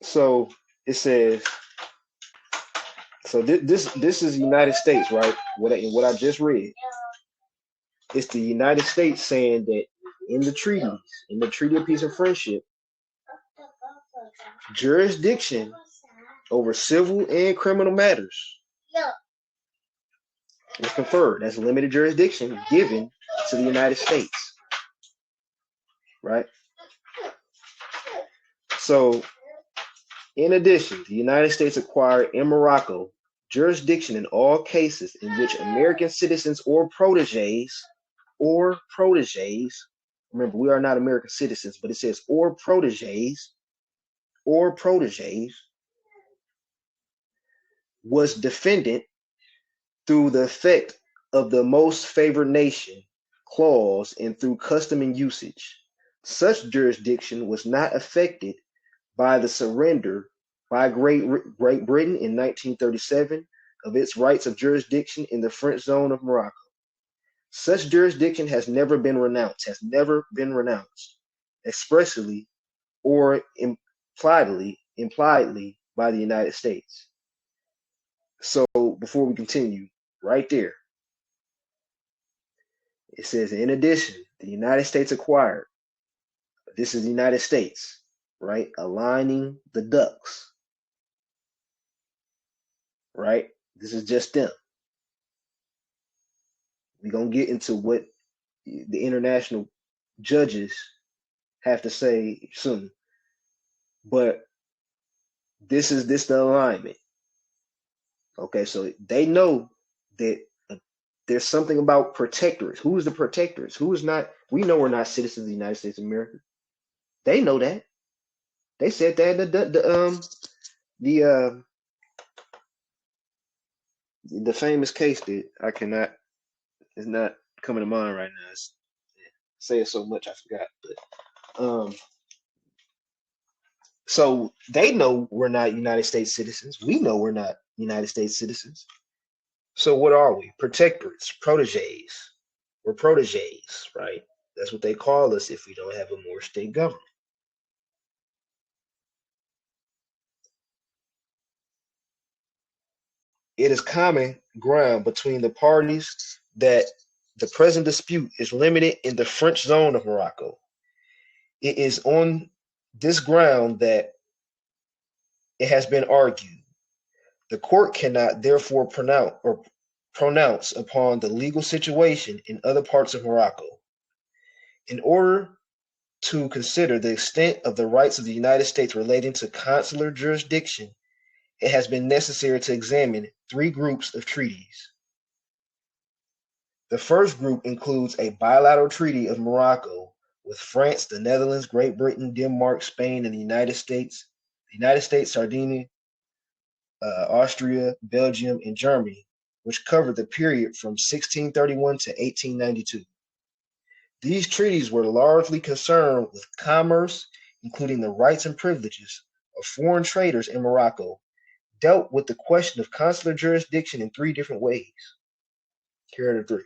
so it says, so this is the United States, right? What I just read, it's the United States saying that in the treaties, in the Treaty of Peace and Friendship, jurisdiction over civil and criminal matters is conferred. That's limited jurisdiction given to the United States, right? So, in addition, the United States acquired in Morocco jurisdiction in all cases in which American citizens or proteges, remember, we are not American citizens, but it says or proteges, was defendant through the effect of the most favored nation clause and through custom and usage. Such jurisdiction was not affected by the surrender by Great Britain in 1937 of its rights of jurisdiction in the French zone of Morocco. Such jurisdiction has never been renounced, expressly or impliedly by the United States. So before we continue, right there, it says, in addition, the United States acquired, this is the United States, right? Aligning the ducks, right? This is just them. We're going to get into what the international judges have to say soon. But this the alignment. Okay, so they know that there's something about protectorates. Who is the protectorates? Who is not? We know we're not citizens of the United States of America. They know that. They said that the famous case that I cannot is not coming to mind right now. Say it so much I forgot. But so they know we're not United States citizens. We know we're not United States citizens. So what are we? Protectorates, proteges. We're proteges, right? That's what they call us if we don't have a more state government. It is common ground between the parties that the present dispute is limited in the French zone of Morocco. It is on this ground that it has been argued. The court cannot therefore pronounce upon the legal situation in other parts of Morocco. In order to consider the extent of the rights of the United States relating to consular jurisdiction, it has been necessary to examine three groups of treaties. The first group includes a bilateral treaty of Morocco with France, the Netherlands, Great Britain, Denmark, Spain, and the United States, Sardinia, Austria, Belgium, and Germany, which covered the period from 1631 to 1892. These treaties were largely concerned with commerce, including the rights and privileges of foreign traders in Morocco, dealt with the question of consular jurisdiction in three different ways. Here are the three.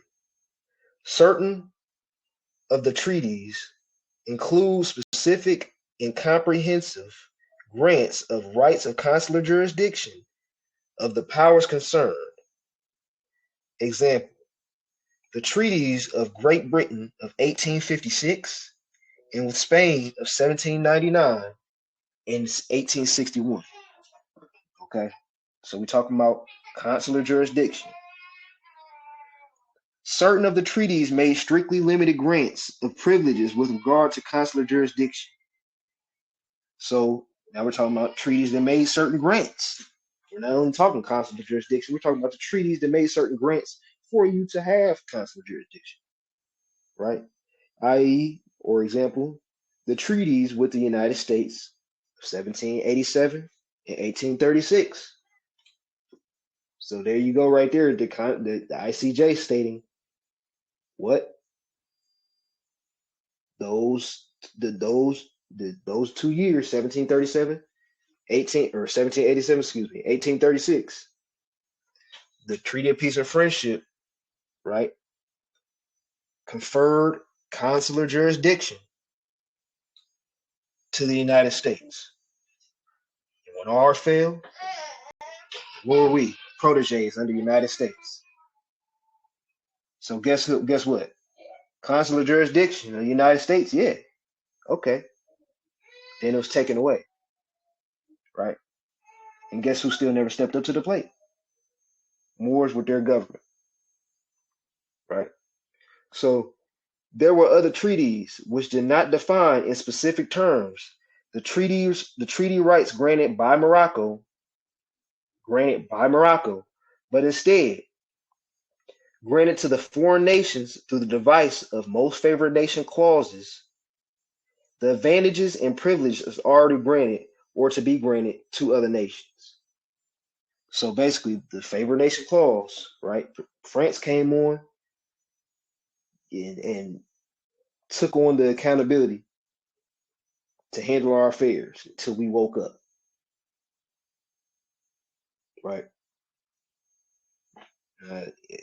Certain of the treaties include specific and comprehensive grants of rights of consular jurisdiction of the powers concerned. Example, the treaties of Great Britain of 1856 and with Spain of 1799 and 1861. Okay, so we're talking about consular jurisdiction. Certain of the treaties made strictly limited grants of privileges with regard to consular jurisdiction. So now we're talking about treaties that made certain grants. We're not only talking consular jurisdiction, we're talking about the treaties that made certain grants for you to have consular jurisdiction, right? I.e., or example, the treaties with the United States of 1787 and 1836. So there you go, right there. The ICJ stating what those 2 years, 1737, 1787, excuse me, 1836, the Treaty of Peace and Friendship, right, conferred consular jurisdiction to the United States. And when ours failed, where were we? Proteges under the United States. So guess what? Consular jurisdiction of the United States, yeah. Okay. Then it was taken away. Right? And guess who still never stepped up to the plate? Moors with their government. Right? So there were other treaties which did not define in specific terms the treaty rights granted by Morocco, but instead granted to the foreign nations through the device of most favored nation clauses, the advantages and privileges already granted or to be granted to other nations. So basically, the favored nation clause, right? France came on and took on the accountability to handle our affairs until we woke up, right?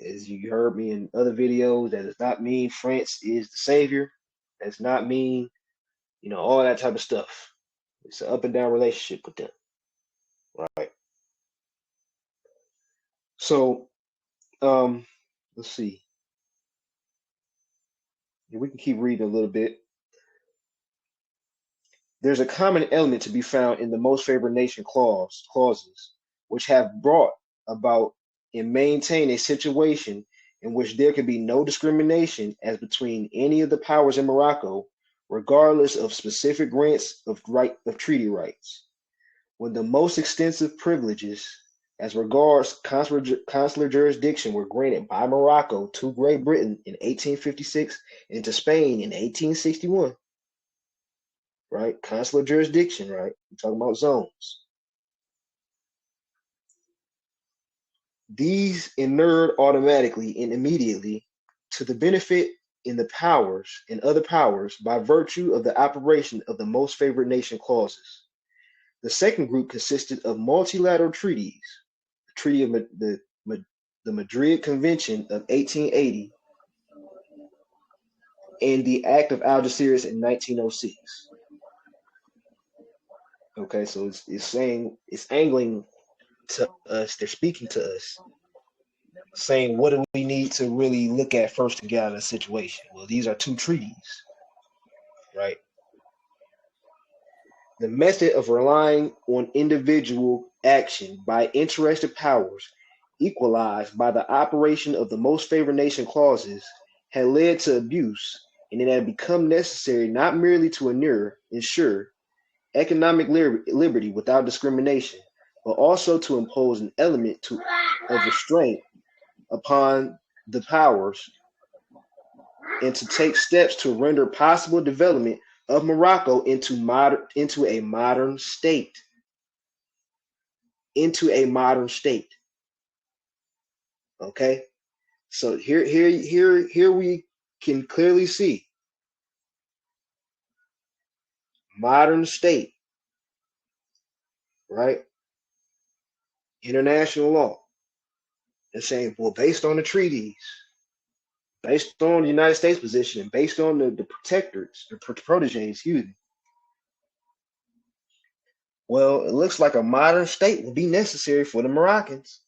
As you heard me in other videos, that does not mean France is the savior. That does not mean, all that type of stuff. It's an up and down relationship with them, right? So, let's see. We can keep reading a little bit. There's a common element to be found in the most favored nation clauses, which have brought about and maintain a situation in which there can be no discrimination as between any of the powers in Morocco, regardless of specific grants of treaty rights. When the most extensive privileges as regards consular jurisdiction were granted by Morocco to Great Britain in 1856 and to Spain in 1861. Right? Consular jurisdiction, right? We're talking about zones. These inured automatically and immediately to the benefit in the powers and other powers by virtue of the operation of the most favored nation clauses. The second group consisted of multilateral treaties, the Treaty of the Madrid Convention of 1880 and the Act of Algeciras in 1906. Okay, so it's angling to us, they're speaking to us, saying what do we need to really look at first to get out of the situation? Well, these are two treaties, right? The method of relying on individual action by interested powers, equalized by the operation of the most favored nation clauses, had led to abuse, and it had become necessary not merely to ensure economic liberty without discrimination, but also to impose an element of restraint upon the powers and to take steps to render possible development of Morocco into a modern state. Okay, so here we can clearly see modern state, right? International law. They're saying, well, based on the treaties, based on the United States position and based on the protectorates, the proteges, excuse me. Well, it looks like a modern state will be necessary for the Moroccans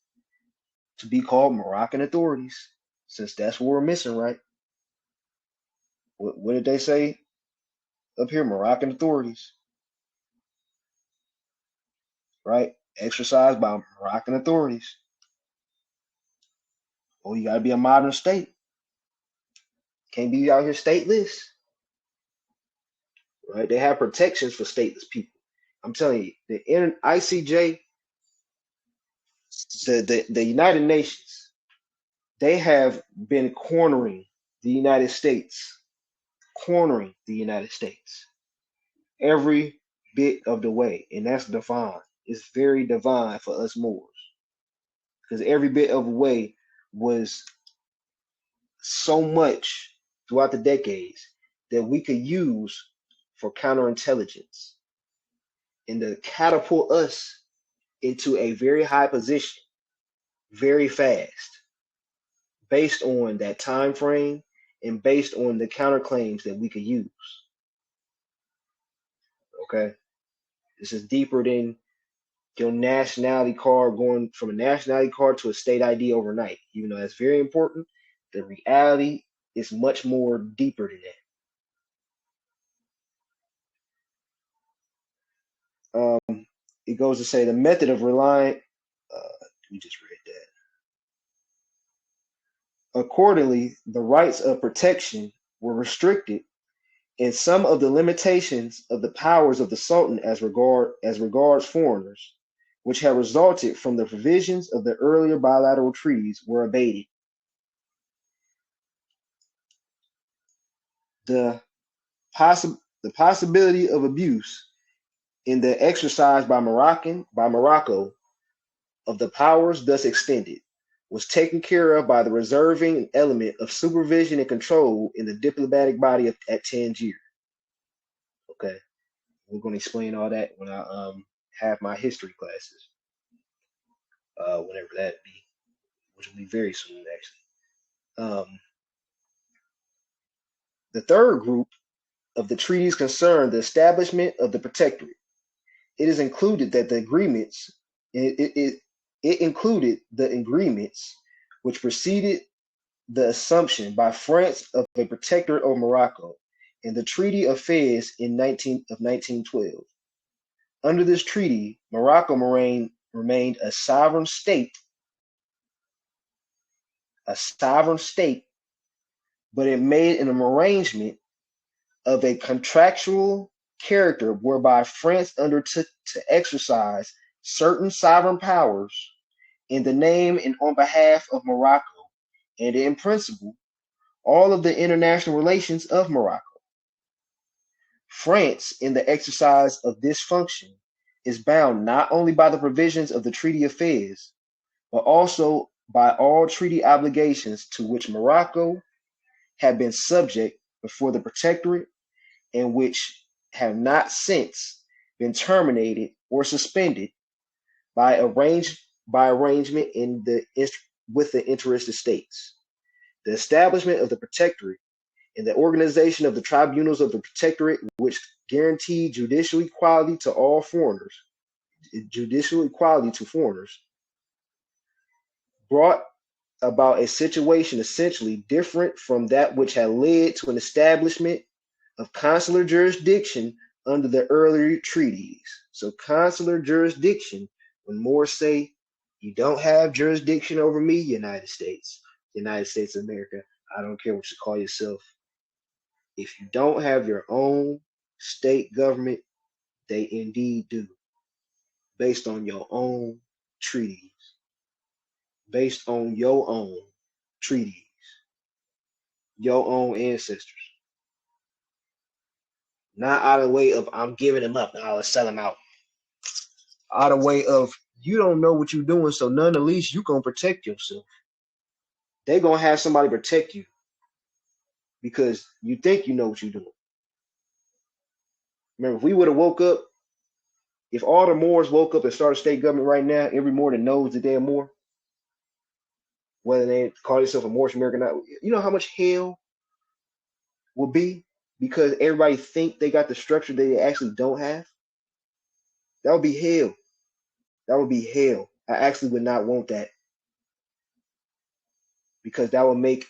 to be called Moroccan authorities, since that's what we're missing, right? What did they say up here? Moroccan authorities, right? Exercised by Moroccan authorities. Well, you got to be a modern state. Can't be out here stateless, right? They have protections for stateless people. I'm telling you, the ICJ, the United Nations, they have been cornering the United States every bit of the way, and that's divine. It's very divine for us Moors, because every bit of the way was so much throughout the decades that we could use for counterintelligence and to catapult us into a very high position very fast based on that time frame and based on the counterclaims that we could use. Okay, this is deeper than your nationality card, going from a nationality card to a state ID overnight. Even though that's very important, the reality is much more deeper than that. It goes to say the method of relying. We just read that. Accordingly, the rights of protection were restricted, and some of the limitations of the powers of the Sultan as regards foreigners, which had resulted from the provisions of the earlier bilateral treaties, were abated. The possibility of abuse in the exercise by Morocco of the powers thus extended was taken care of by the reserving element of supervision and control in the diplomatic body at Tangier. Okay, we're going to explain all that when I have my history classes, whenever that be, which will be very soon actually. The third group of the treaties concern the establishment of the protectorate. It is included that the agreements it included the agreements which preceded the assumption by France of a protectorate of Morocco and the Treaty of Fez in 1912. Under this treaty, Morocco remained a sovereign state, but it made an arrangement of a contractual character whereby France undertook to exercise certain sovereign powers in the name and on behalf of Morocco, and in principle, all of the international relations of Morocco. France, in the exercise of this function, is bound not only by the provisions of the Treaty of Fez, but also by all treaty obligations to which Morocco had been subject before the Protectorate, and which have not since been terminated or suspended by arrangement with the interested states. The establishment of the Protectorate and the organization of the tribunals of the Protectorate, which guaranteed judicial equality to foreigners, brought about a situation essentially different from that which had led to an establishment of consular jurisdiction under the earlier treaties. So consular jurisdiction, when Moors say, you don't have jurisdiction over me, United States of America, I don't care what you call yourself. If you don't have your own state government, they indeed do, based on your own treaties, your own ancestors. Not out of the way of, I'm giving them up, now let's sell them out. Out of the way of, you don't know what you're doing, so none the least you gonna protect yourself. They're gonna have somebody protect you because you think you know what you're doing. Remember, if we would have woke up, if all the Moors woke up and started state government right now, every Moor that knows that they're Moor, whether they call themselves a Moorish American or not. You know how much hell will be because everybody think they got the structure that they actually don't have? That would be hell. That would be hell. I actually would not want that because that would make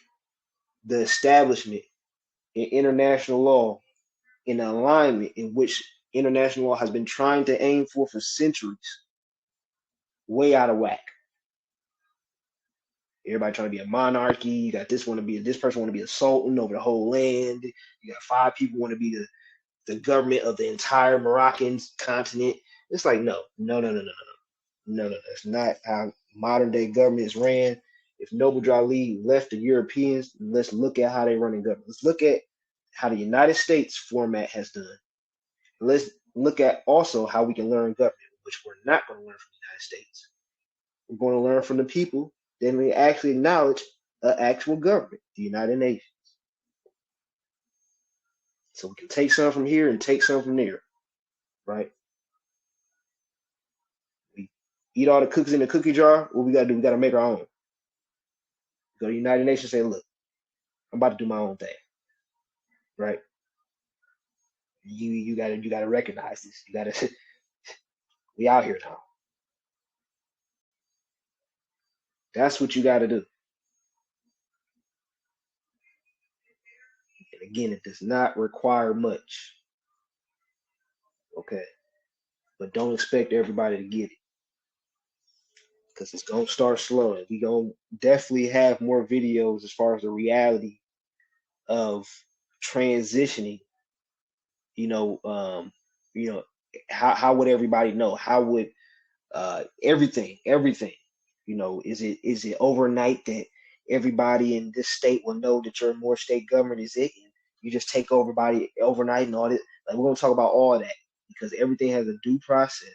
the establishment in international law in alignment in which international law has been trying to aim for centuries way out of whack. Everybody trying to be a monarchy. You got this person want to be a sultan over the whole land. You got 5 people want to be the government of the entire Moroccan continent. It's like no. That's not how modern day government is ran. If Noble Drew left the Europeans, let's look at how they run in government. Let's look at how the United States format has done. Let's look at also how we can learn government, which we're not going to learn from the United States. We're going to learn from the people. Then we actually acknowledge an actual government, the United Nations. So we can take some from here and take some from there, right? We eat all the cookies in the cookie jar. What we got to do? We got to make our own. Go to the United Nations and say, look, I'm about to do my own thing, right? You gotta recognize this. You gotta we out here now. That's what you gotta do. And again, it does not require much. Okay. But don't expect everybody to get it. Because it's gonna start slow. And we gonna definitely have more videos as far as the reality of transitioning, you know, you know, how would everybody know? How would everything, is it overnight that everybody in this state will know that your more state government is it, and you just take over everybody overnight and all this? Like, we're gonna talk about all that because everything has a due process.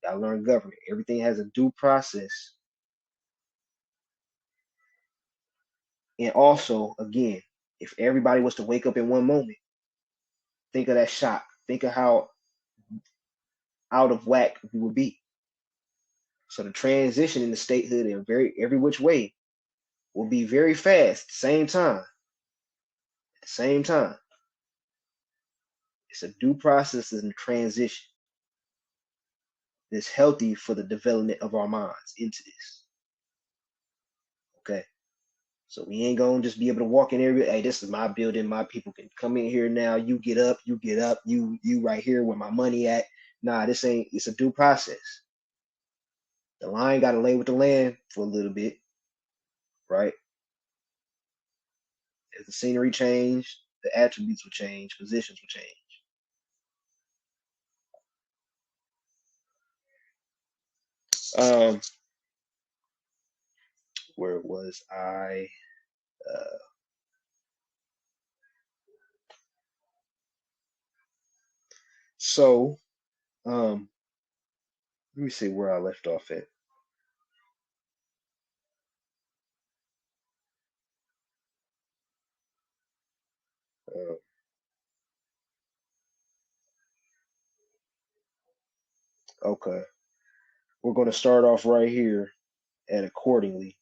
You gotta learn government. Everything has a due process. And also, again, if everybody was to wake up in one moment, think of that shock. Think of how out of whack we would be. So the transition in the statehood in every which way will be very fast at the same time. At the same time. It's a due process and transition that's healthy for the development of our minds into this. Okay. So we ain't gonna just be able to walk in here. Hey, this is my building. My people can come in here now. You get up. You right here where my money at. Nah, this ain't. It's a due process. The lion got to lay with the land for a little bit, right? As the scenery changed, the attributes will change, positions will change. Where was I? So, let me see where I left off at. Okay, we're going to start off right here at accordingly.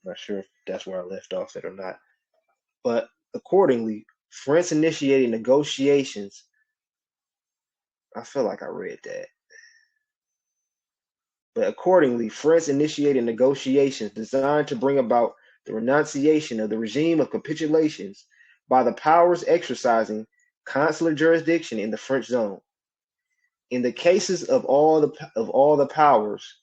I'm not sure if that's where I left off at or not, but accordingly, France initiated negotiations. I feel like I read that. But accordingly, France initiated negotiations designed to bring about the renunciation of the regime of capitulations by the powers exercising consular jurisdiction in the French zone. In the cases of all the powers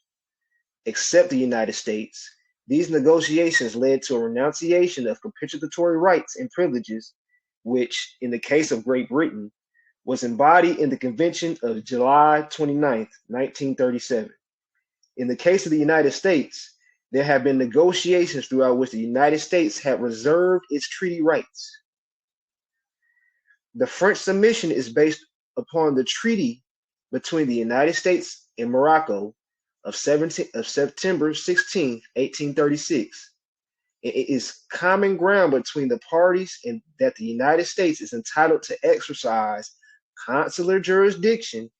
except the United States, these negotiations led to a renunciation of capitulatory rights and privileges, which, in the case of Great Britain, was embodied in the Convention of July 29th, 1937. In the case of the United States, there have been negotiations throughout which the United States had reserved its treaty rights. The French submission is based upon the treaty between the United States and Morocco of September 16, 1836. It is common ground between the parties and that the United States is entitled to exercise consular jurisdiction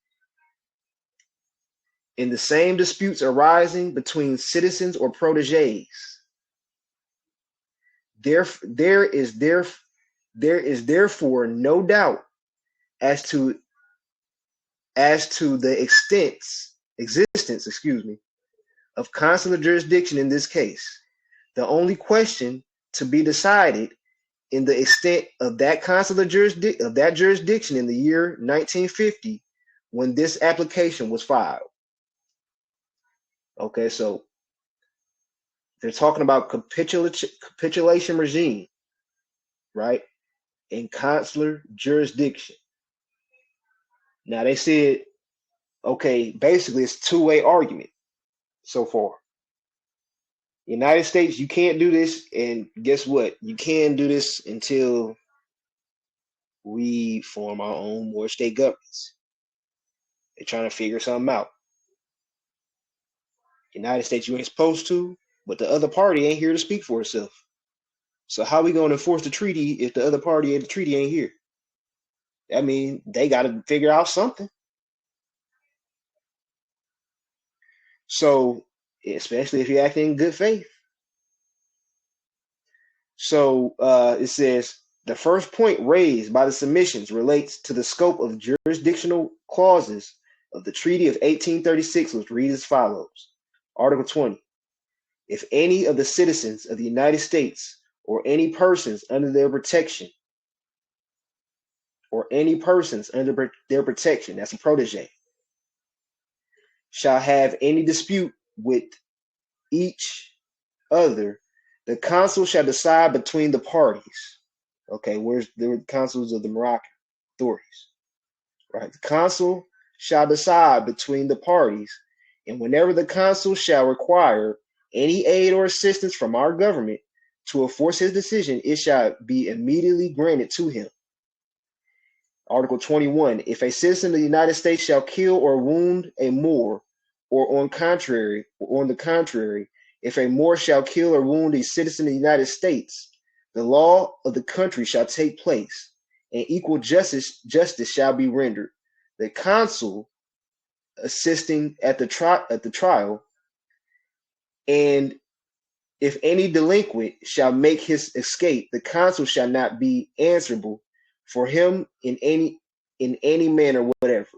In the same disputes arising between citizens or proteges, there is therefore no doubt as to the existence, of consular jurisdiction in this case. The only question to be decided in the extent of that jurisdiction in the year 1950 when this application was filed. Okay, so they're talking about capitulation regime, right? In consular jurisdiction. Now they said, okay, basically it's a two-way argument so far. United States, you can't do this, and guess what? You can do this until we form our own more state governments. They're trying to figure something out. United States, you ain't supposed to, but the other party ain't here to speak for itself. So how we going to enforce the treaty if the other party of the treaty ain't here? I mean, they got to figure out something. So, especially if you're acting in good faith. So it says, the first point raised by the submissions relates to the scope of jurisdictional clauses of the Treaty of 1836, which reads as follows. Article 20. If any of the citizens of the United States or any persons under their protection, that's a protege, shall have any dispute with each other, the consul shall decide between the parties. Okay, where's the consuls of the Moroccan authorities? Right, the consul shall decide between the parties, and whenever the consul shall require any aid or assistance from our government to enforce his decision, it shall be immediately granted to him. Article 21. If a citizen of the United States shall kill or wound a Moor, or on the contrary, if a Moor shall kill or wound a citizen of the United States, the law of the country shall take place, and equal justice shall be rendered. The consul assisting at the trial, and if any delinquent shall make his escape, the consul shall not be answerable for him in any manner whatever.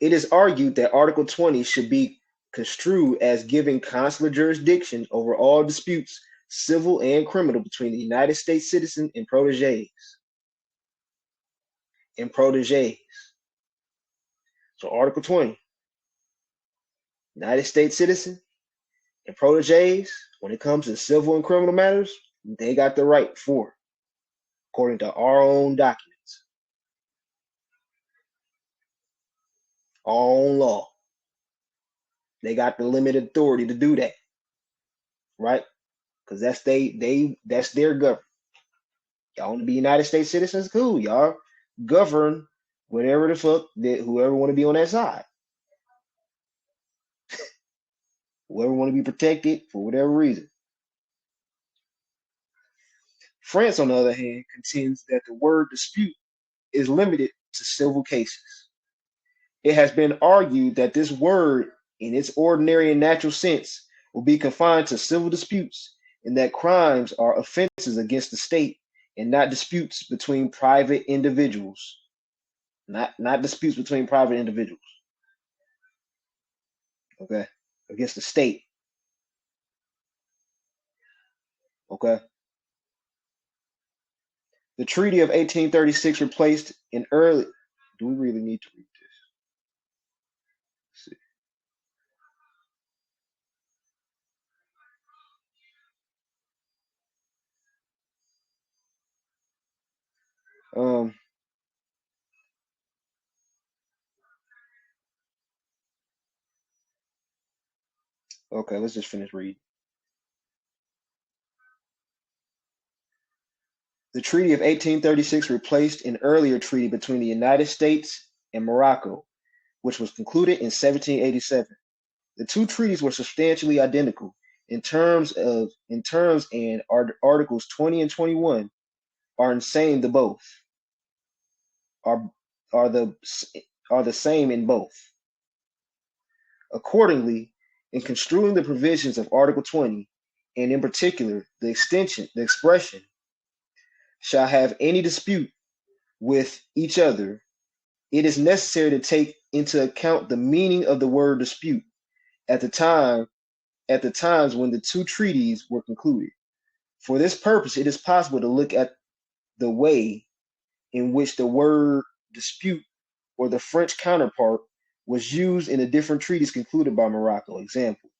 It is argued that Article 20 should be construed as giving consular jurisdiction over all disputes, civil and criminal, between the United States citizen and proteges. So Article 20, United States citizen and proteges, when it comes to civil and criminal matters, they got the right for, according to our own documents, our own law. They got the limited authority to do that, right? Because that's their government. Y'all want to be United States citizens? Cool. Y'all govern whatever the fuck that whoever want to be on that side. Whoever want to be protected for whatever reason. France, on the other hand, contends that the word dispute is limited to civil cases. It has been argued that this word, in its ordinary and natural sense, will be confined to civil disputes, and that crimes are offenses against the state and not disputes between private individuals. Not disputes between private individuals. Okay? Against the state. Okay? The Treaty of 1836 replaced an early... Do we really need to read this? Let's see. Okay, let's just finish reading. The Treaty of 1836 replaced an earlier treaty between the United States and Morocco, which was concluded in 1787. The two treaties were substantially identical in terms, and Articles 20 and 21 are insane to both. Are the same in both. Accordingly, in construing the provisions of Article 20, and in particular the expression shall have any dispute with each other, it is necessary to take into account the meaning of the word dispute at the times when the two treaties were concluded. For this purpose, it is possible to look at the way in which the word dispute or the French counterpart was used in the different treaties concluded by Morocco. Example: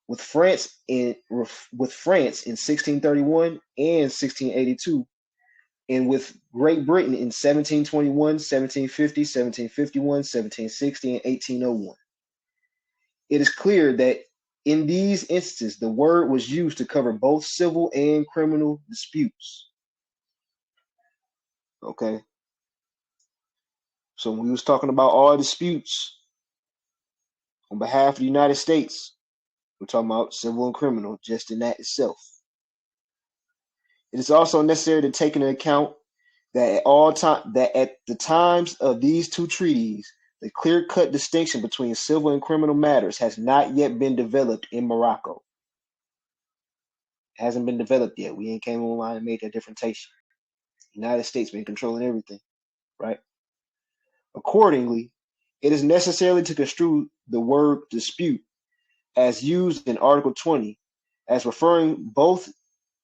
with France in 1631 and 1682, and with Great Britain in 1721, 1750, 1751, 1760, and 1801. It is clear that in these instances, the word was used to cover both civil and criminal disputes. Okay, so when we was talking about all disputes on behalf of the United States, we're talking about civil and criminal just in that itself. It is also necessary to take into account that at the times of these two treaties, the clear-cut distinction between civil and criminal matters has not yet been developed in Morocco. It hasn't been developed yet. We ain't came online and made that differentiation. The United States been controlling everything, right? Accordingly, it is necessary to construe the word dispute as used in Article 20 as referring both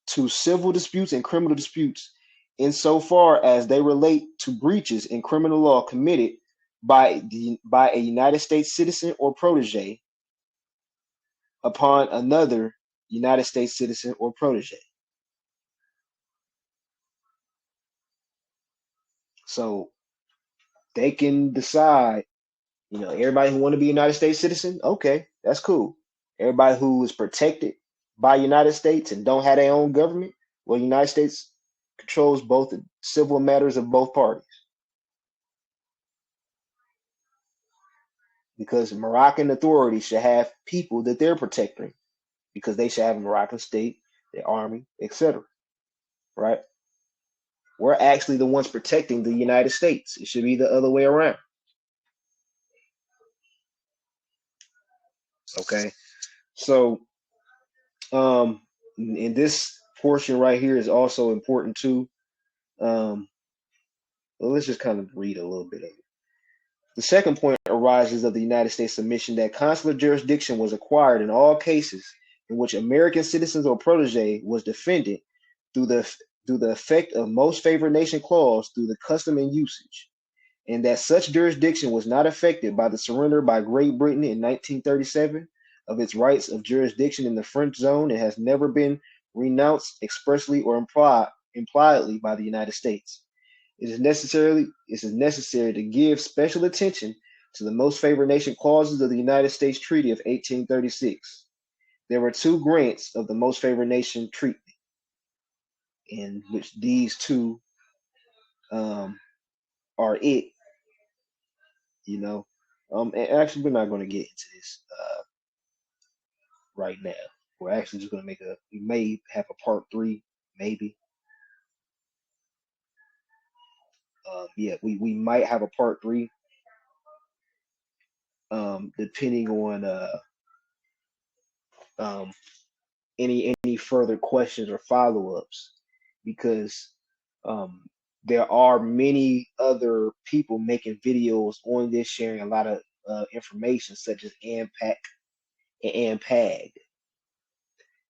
to civil disputes and criminal disputes insofar as they relate to breaches in criminal law committed by a United States citizen or protege upon another United States citizen or protege. So they can decide, everybody who want to be a United States citizen, okay, that's cool. Everybody who is protected by United States and don't have their own government, well, United States controls both the civil matters of both parties. Because Moroccan authorities should have people that they're protecting, because they should have a Moroccan state, their army, etc. Right? We're actually the ones protecting the United States. It should be the other way around. Okay. So, and this portion right here is also important too. Well, let's just kind of read a little bit of it. The second point arises of the United States submission that consular jurisdiction was acquired in all cases in which American citizens or protege was defended through the effect of most favored nation clause through the custom and usage, and that such jurisdiction was not affected by the surrender by Great Britain in 1937 of its rights of jurisdiction in the French zone and has never been renounced expressly or impliedly by the United States. It is necessary to give special attention to the most favored nation clauses of the United States Treaty of 1836. There were two grants of the most favored nation treatment, in which these two are it. And actually, we're not going to get into this right now. We're actually just going to we may have a part 3, maybe. Yeah, we might have a part 3, depending on any further questions or follow-ups, because there are many other people making videos on this, sharing a lot of information, such as AMPAC and AMPAG.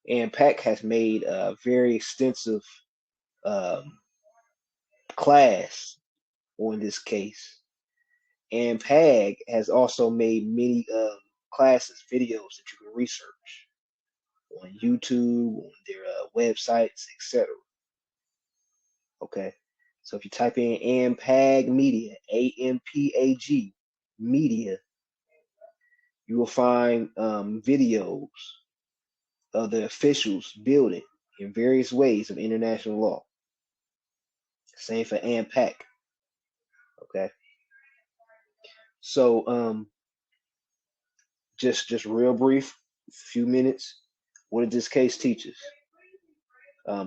AMPAC has made a very extensive class on this case. AMPAG has also made many classes, videos that you can research on YouTube, on their websites, etc. Okay, so if you type in AMPAG Media, AMPAG Media, you will find videos of the officials building in various ways of international law. Same for AMPAC. Okay, so just real brief, few minutes. What did this case teach us?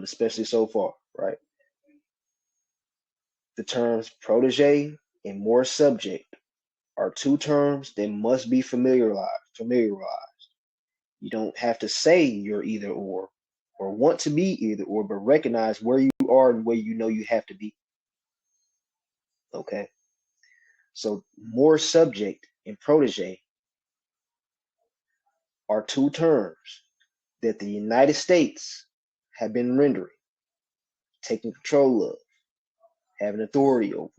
Especially so far, right? The terms protege and more subject are two terms that must be familiarized. You don't have to say you're either or want to be either or, but recognize where you are and where you know you have to be. Okay. So more subject and protege are two terms that the United States have been rendering, taking control of, having authority over.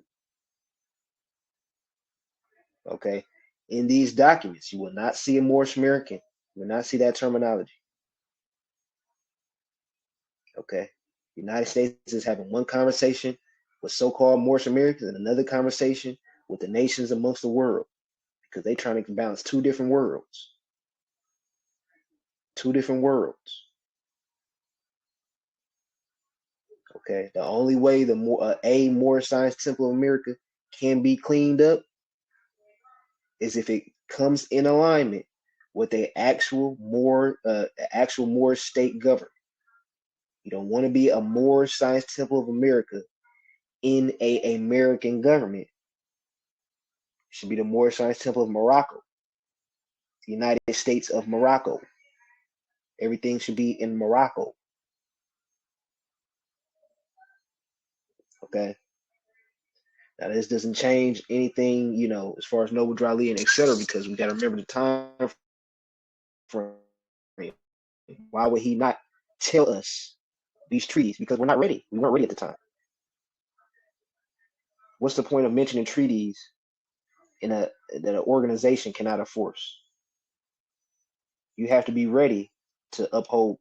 Okay. In these documents, you will not see a Moorish American. You will not see that terminology. Okay. The United States is having one conversation with so-called Moorish Americans and another conversation with the nations amongst the world, because they're trying to balance two different worlds. Two different worlds. Okay. The only way the Moorish Science Temple of America can be cleaned up is if it comes in alignment with a actual Moorish state government. You don't want to be a Moorish Science Temple of America in a American government. It should be the Moorish Science Temple of Morocco, the United States of Morocco. Everything should be in Morocco. Okay. Now this doesn't change anything, as far as Noble Drew Ali and etc., because we got to remember the time frame. Why would he not tell us these treaties? Because we're not ready. We weren't ready at the time. What's the point of mentioning treaties that an organization cannot enforce? You have to be ready to uphold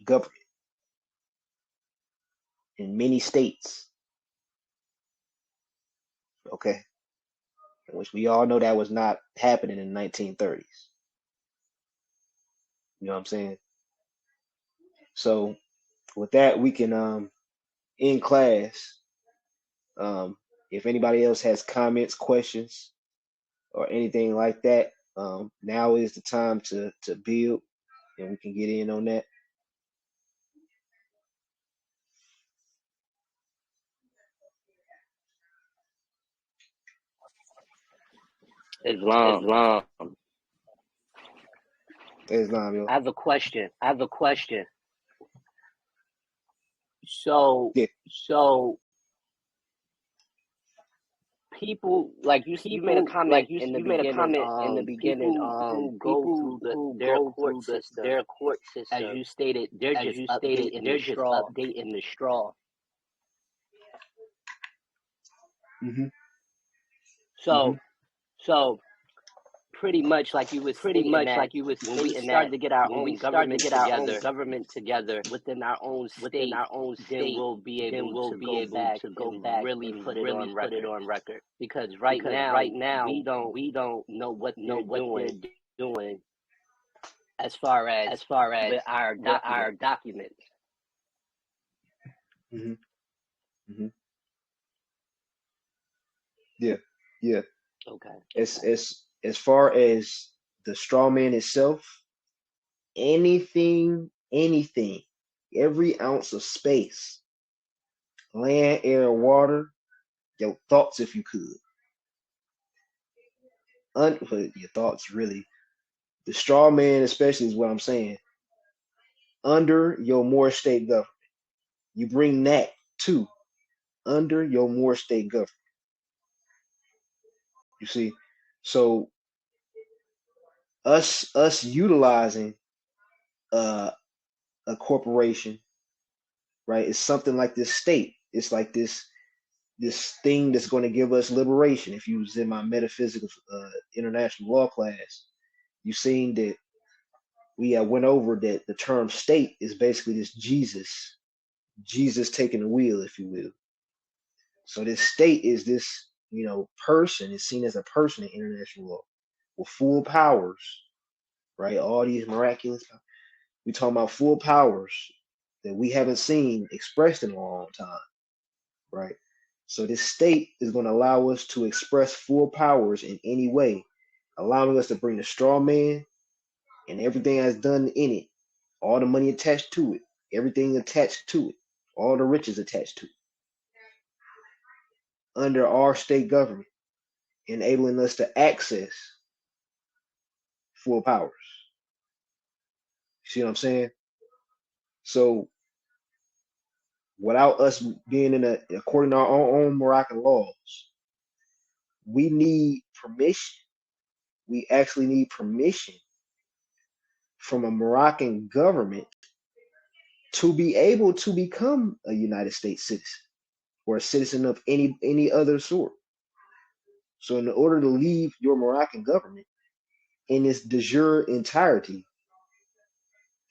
government in many states. Okay. Which we all know that was not happening in the 1930s. You know what I'm saying? So with that, we can end class. If anybody else has comments, questions, or anything like that, now is the time to build, and we can get in on that. Islam. Islam, yo. I have a question. So, Yeah. people, like you made a comment in the beginning. Who go through their court system, as you stated, they're just updating the straw. Mm-hmm. So pretty much like you was stating that when we start to get our own government together within our own state, then we'll be able to go back and really put it on record. Because right now we don't know what they're doing as far as with our documents. Mm-hmm. Mm-hmm. Yeah. Okay. As far as the straw man itself, anything, every ounce of space, land, air, water, your thoughts, if you could, your thoughts really. The straw man, especially, is what I'm saying. Under your Moorish state government, you bring that too under your Moorish state government. You see, so us utilizing a corporation, right? It's something like this state. It's like this thing that's going to give us liberation. If you was in my metaphysics international law class, you seen that we went over that the term state is basically this Jesus taking the wheel, if you will. So this state is this, person is seen as a person in international law with full powers, right? All these miraculous, we talking about full powers that we haven't seen expressed in a long time, right? So this state is going to allow us to express full powers in any way, allowing us to bring the straw man and everything that's done in it, all the money attached to it, everything attached to it, all the riches attached to it, under our state government. enabling us to access full powers. See what I'm saying? So without us being according to our own Moroccan laws, we need permission. We actually need permission from a Moroccan government to be able to become a United States citizen or a citizen of any other sort. So in order to leave your Moroccan government in its de jure entirety,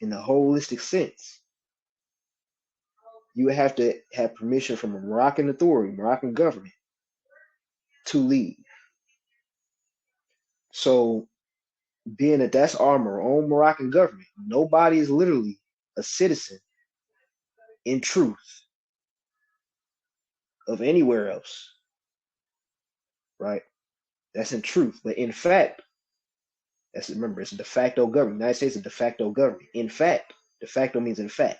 in the holistic sense, you have to have permission from a Moroccan authority, Moroccan government, to leave. So being that that's our own Moroccan government, nobody is literally a citizen in truth of anywhere else, right? That's in truth. But in fact, remember, it's a de facto government. The United States is a de facto government. In fact, de facto means in fact.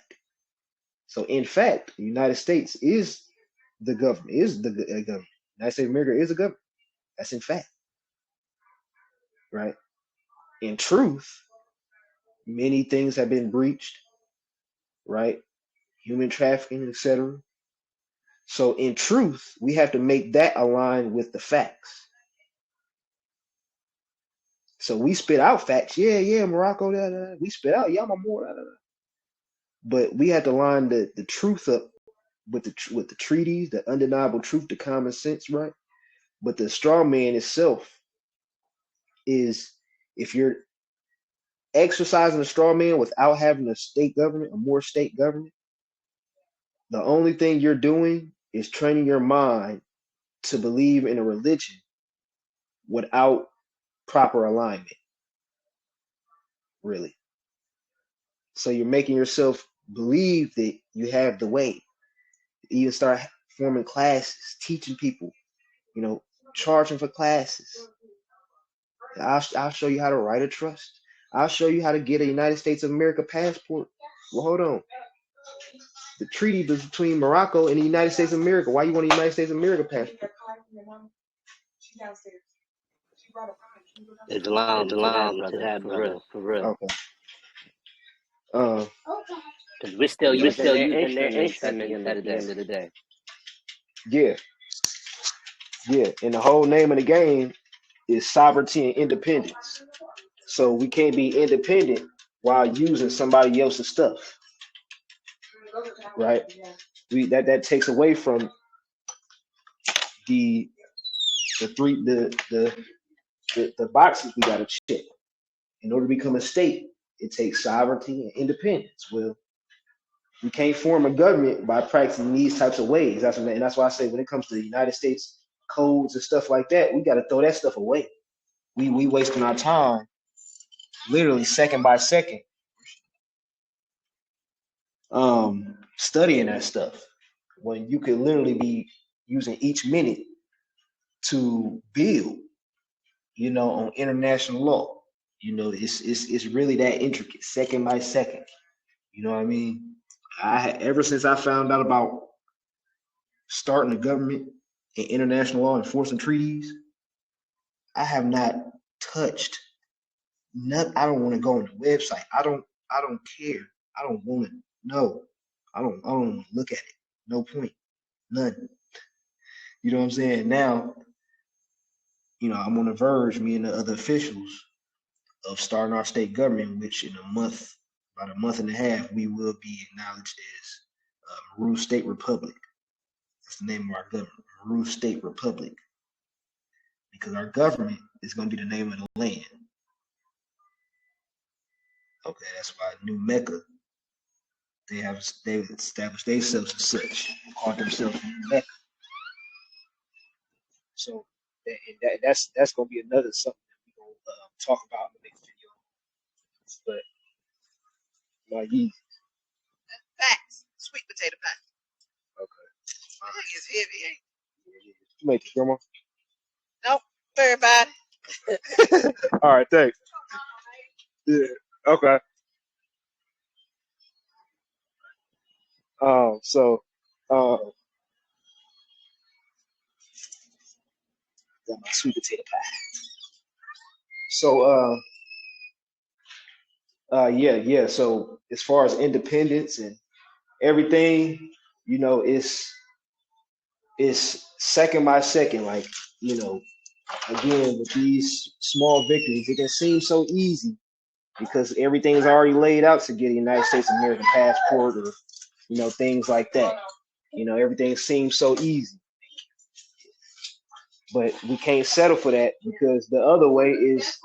So in fact, the United States is the government, government. The United States of America is a government. That's in fact, right? In truth, many things have been breached, right? Human trafficking, etc. So in truth, we have to make that align with the facts. So we spit out facts. Yeah, Morocco, we spit out Yamamor. But we have to line the truth up with the treaties, the undeniable truth, the common sense, right? But the straw man itself is, if you're exercising a straw man without having a state government, a more state government, the only thing you're doing is training your mind to believe in a religion without proper alignment, really. So you're making yourself believe that you have the way. You start forming classes, teaching people, charging for classes. I'll show you how to write a trust. I'll show you how to get a United States of America passport. Well, hold on. The treaty between Morocco and the United States of America. Why you want a United States of America passport? Islam to that, brother, for real. Okay. Um, Because we're still using their instruments at the end of the day. yeah, and the whole name of the game is sovereignty and independence. So we can't be independent while using somebody else's stuff, right? That takes away from the boxes we got to check. In order to become a state, it takes sovereignty and independence. Well, we can't form a government by practicing these types of ways. And that's why I say when it comes to the United States codes and stuff like that, we got to throw that stuff away. We wasting our time, literally second by second, studying that stuff when you could literally be using each minute to build, on international law. It's really that intricate, second by second. You know what I mean? Ever since I found out about starting a government and international law, enforcing treaties, I have not touched none. I don't want to go on the website. I don't care. I don't want to know. I don't want to look at it. No point. None. You know what I'm saying? Now, I'm on the verge, me and the other officials, of starting our state government, which in about a month and a half, we will be acknowledged as Meru State Republic. That's the name of our government, Meru State Republic, because our government is going to be the name of the land. Okay, that's why New Mecca, they've established themselves as such, called themselves New Mecca. So that's going to be another something that we're going to talk about in the next video. But my Yeezys. Facts. Sweet potato pie. Okay. It's heavy, ain't it? You make it, Grandma? Nope. Worry about it. All right, thanks. Yeah. Okay. So, Got my sweet potato pie. So yeah. So as far as independence and everything, it's second by second. Like, again, with these small victories, it can seem so easy because everything's already laid out to get a United States American passport or, things like that. Everything seems so easy. But we can't settle for that because the other way is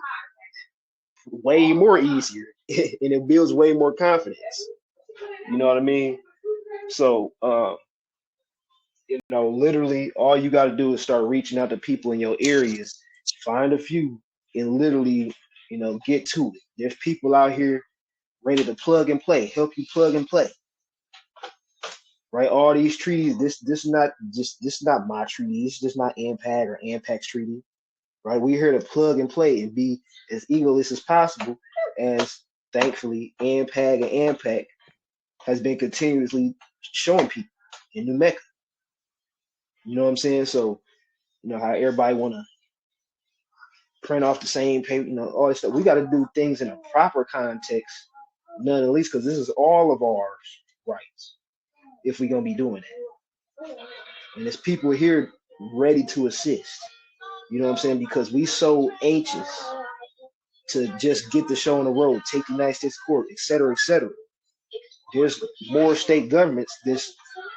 way more easier and it builds way more confidence. You know what I mean? So, literally all you got to do is start reaching out to people in your areas, find a few and literally, get to it. There's people out here ready to plug and play, help you plug and play. Right? All these treaties, this is not my treaty. This is just not AMPAC or AMPAC's treaty. Right? We're here to plug and play and be as egoless as possible, as thankfully AMPAC and AMPAC has been continuously showing people in New Mexico. You know what I'm saying? So, how everybody want to print off the same paper, all this stuff. We got to do things in a proper context, none at least, because this is all of our rights if we're going to be doing it. And there's people here ready to assist. You know what I'm saying? Because we so anxious to just get the show on the road, take the United States court, et cetera, et cetera. There's more state governments just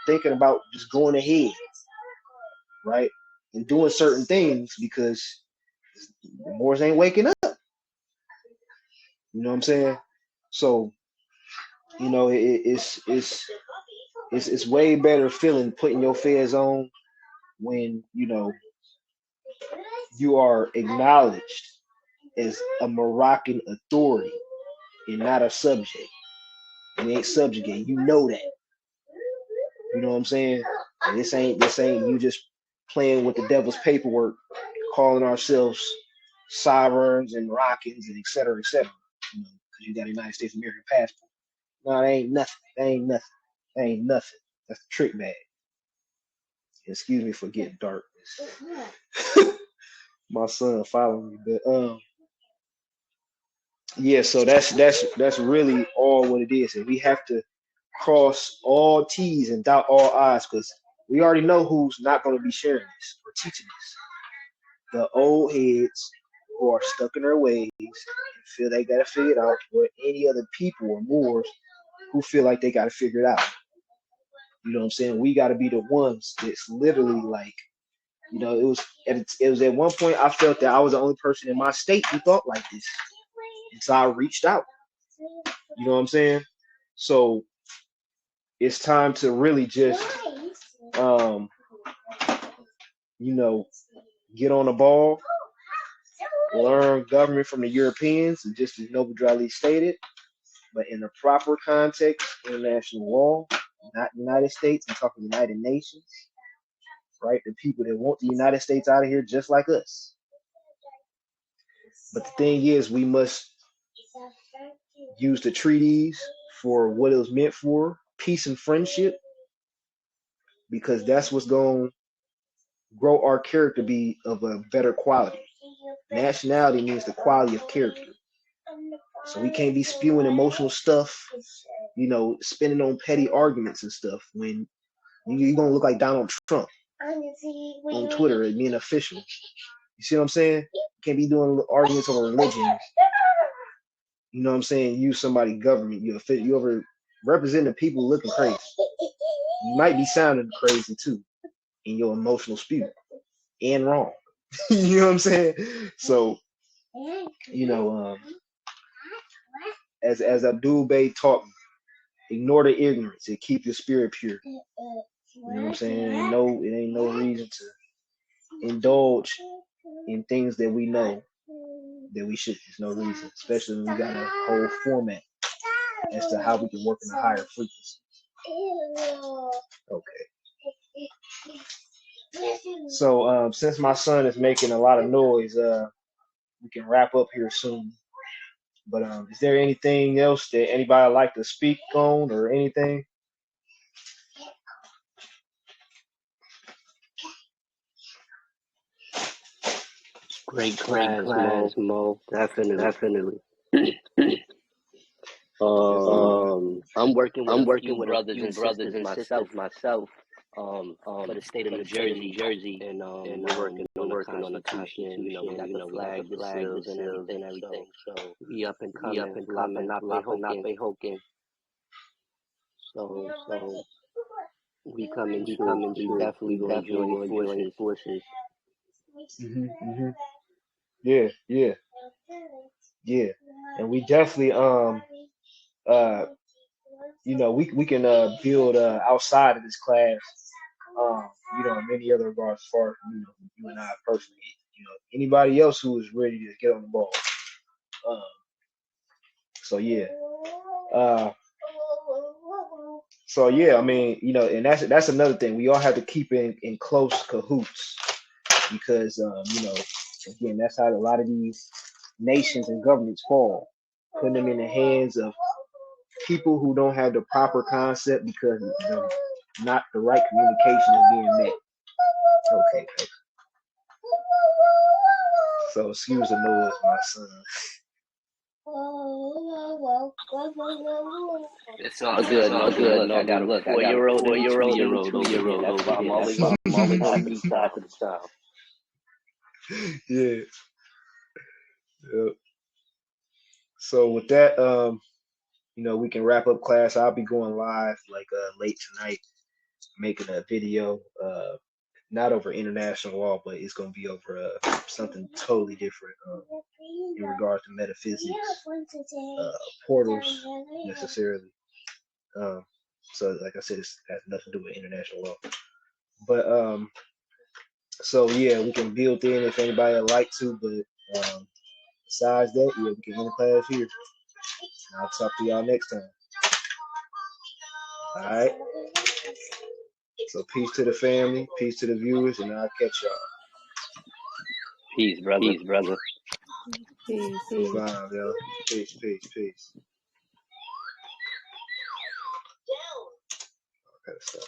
thinking about just going ahead, right? And doing certain things because the Moors ain't waking up. You know what I'm saying? So, it's way better feeling putting your feds on when, you are acknowledged as a Moroccan authority and not a subject. You ain't subjugate. You know that. You know what I'm saying? And this ain't you just playing with the devil's paperwork, calling ourselves sovereigns and Moroccans and et cetera, et cetera. Because you got a United States American passport. No, that ain't nothing. That ain't nothing. That ain't nothing. That's the trick bag. Excuse me for getting dark. My son following me, but yeah. So that's really all what it is, and we have to cross all T's and dot all I's because we already know who's not going to be sharing this or teaching this. The old heads who are stuck in their ways and feel they got to figure it out, or any other people or Moors who feel like they got to figure it out. You know what I'm saying? We got to be the ones that's literally like, it was at one point I felt that I was the only person in my state who thought like this. And so I reached out. You know what I'm saying? So it's time to really just, get on the ball, learn government from the Europeans, and just as Noble Drali stated, but in the proper context, international law, not United States. I'm talking United Nations, right? The people that want the United States out of here just like us. But the thing is, we must use the treaties for what it was meant for, peace and friendship, because that's what's going to grow our character to be of a better quality. Nationality means the quality of character. So we can't be spewing emotional stuff, spending on petty arguments and stuff when you're going to look like Donald Trump on Twitter and being official. You see what I'm saying? You can't be doing arguments over religion. You know what I'm saying? Use somebody government. You over represent the people looking crazy. You might be sounding crazy too in your emotional spew and wrong. You know what I'm saying? So, as Abdul Bey taught me, ignore the ignorance and keep your spirit pure. You know what I'm saying? It ain't no reason to indulge in things that we know that we shouldn't. There's no reason, especially when we got a whole format as to how we can work in a higher frequency. Okay. So since my son is making a lot of noise, we can wrap up here soon. But is there anything else that anybody would like to speak on or anything? Great Great class, class, Mo. Mo. Definitely. I'm working with I'm a working few with a brothers few and brothers sisters and sisters myself, myself, for the state of for New the state of New Jersey, Jersey, and and we're working we're on the working on the Constitution. We Constitution. got the We got the flag, the flag, the seals, and seals, and everything. everything. So So we up and we up coming, and coming, Lapanape Hoking. Lapanape Hoking. So So we coming we true. coming We true. definitely We gonna definitely join gonna join forces. forces. Yeah, yeah, yeah. And we definitely uh we can build outside of this class, in many other regards, as far as you and I personally, anybody else who is ready to get on the ball. Um, so yeah, uh, so yeah, I mean, and that's another thing. We all have to keep in close cahoots because again, that's how a lot of these nations and governments fall, putting them in the hands of people who don't have the proper concept because not the right communication is being met. Okay, okay. So excuse the noise, my son. It's all It's good, all Noble. good, Look, I got Noble. a Look, I got a 4-year-old and a 4-year-old and a 2-year-old over here. 2-year-old That's over why I'm here. That's always why I'm always half of on the half time. of the time. Yeah. Yep. So with that, we can wrap up class. I'll be going live like late tonight, making a video, not over international law, but it's gonna be over something totally different in regards to metaphysics, portals necessarily. So like I said, it has nothing to do with international law. But so yeah, we can build in if anybody would like to, but besides that, yeah, we can end the class here. I'll talk to y'all next time. All right. So peace to the family, peace to the viewers, and I'll catch y'all. Peace, brother. Peace, brother. Peace. Peace, yo. Peace, peace, peace. All kind of stuff.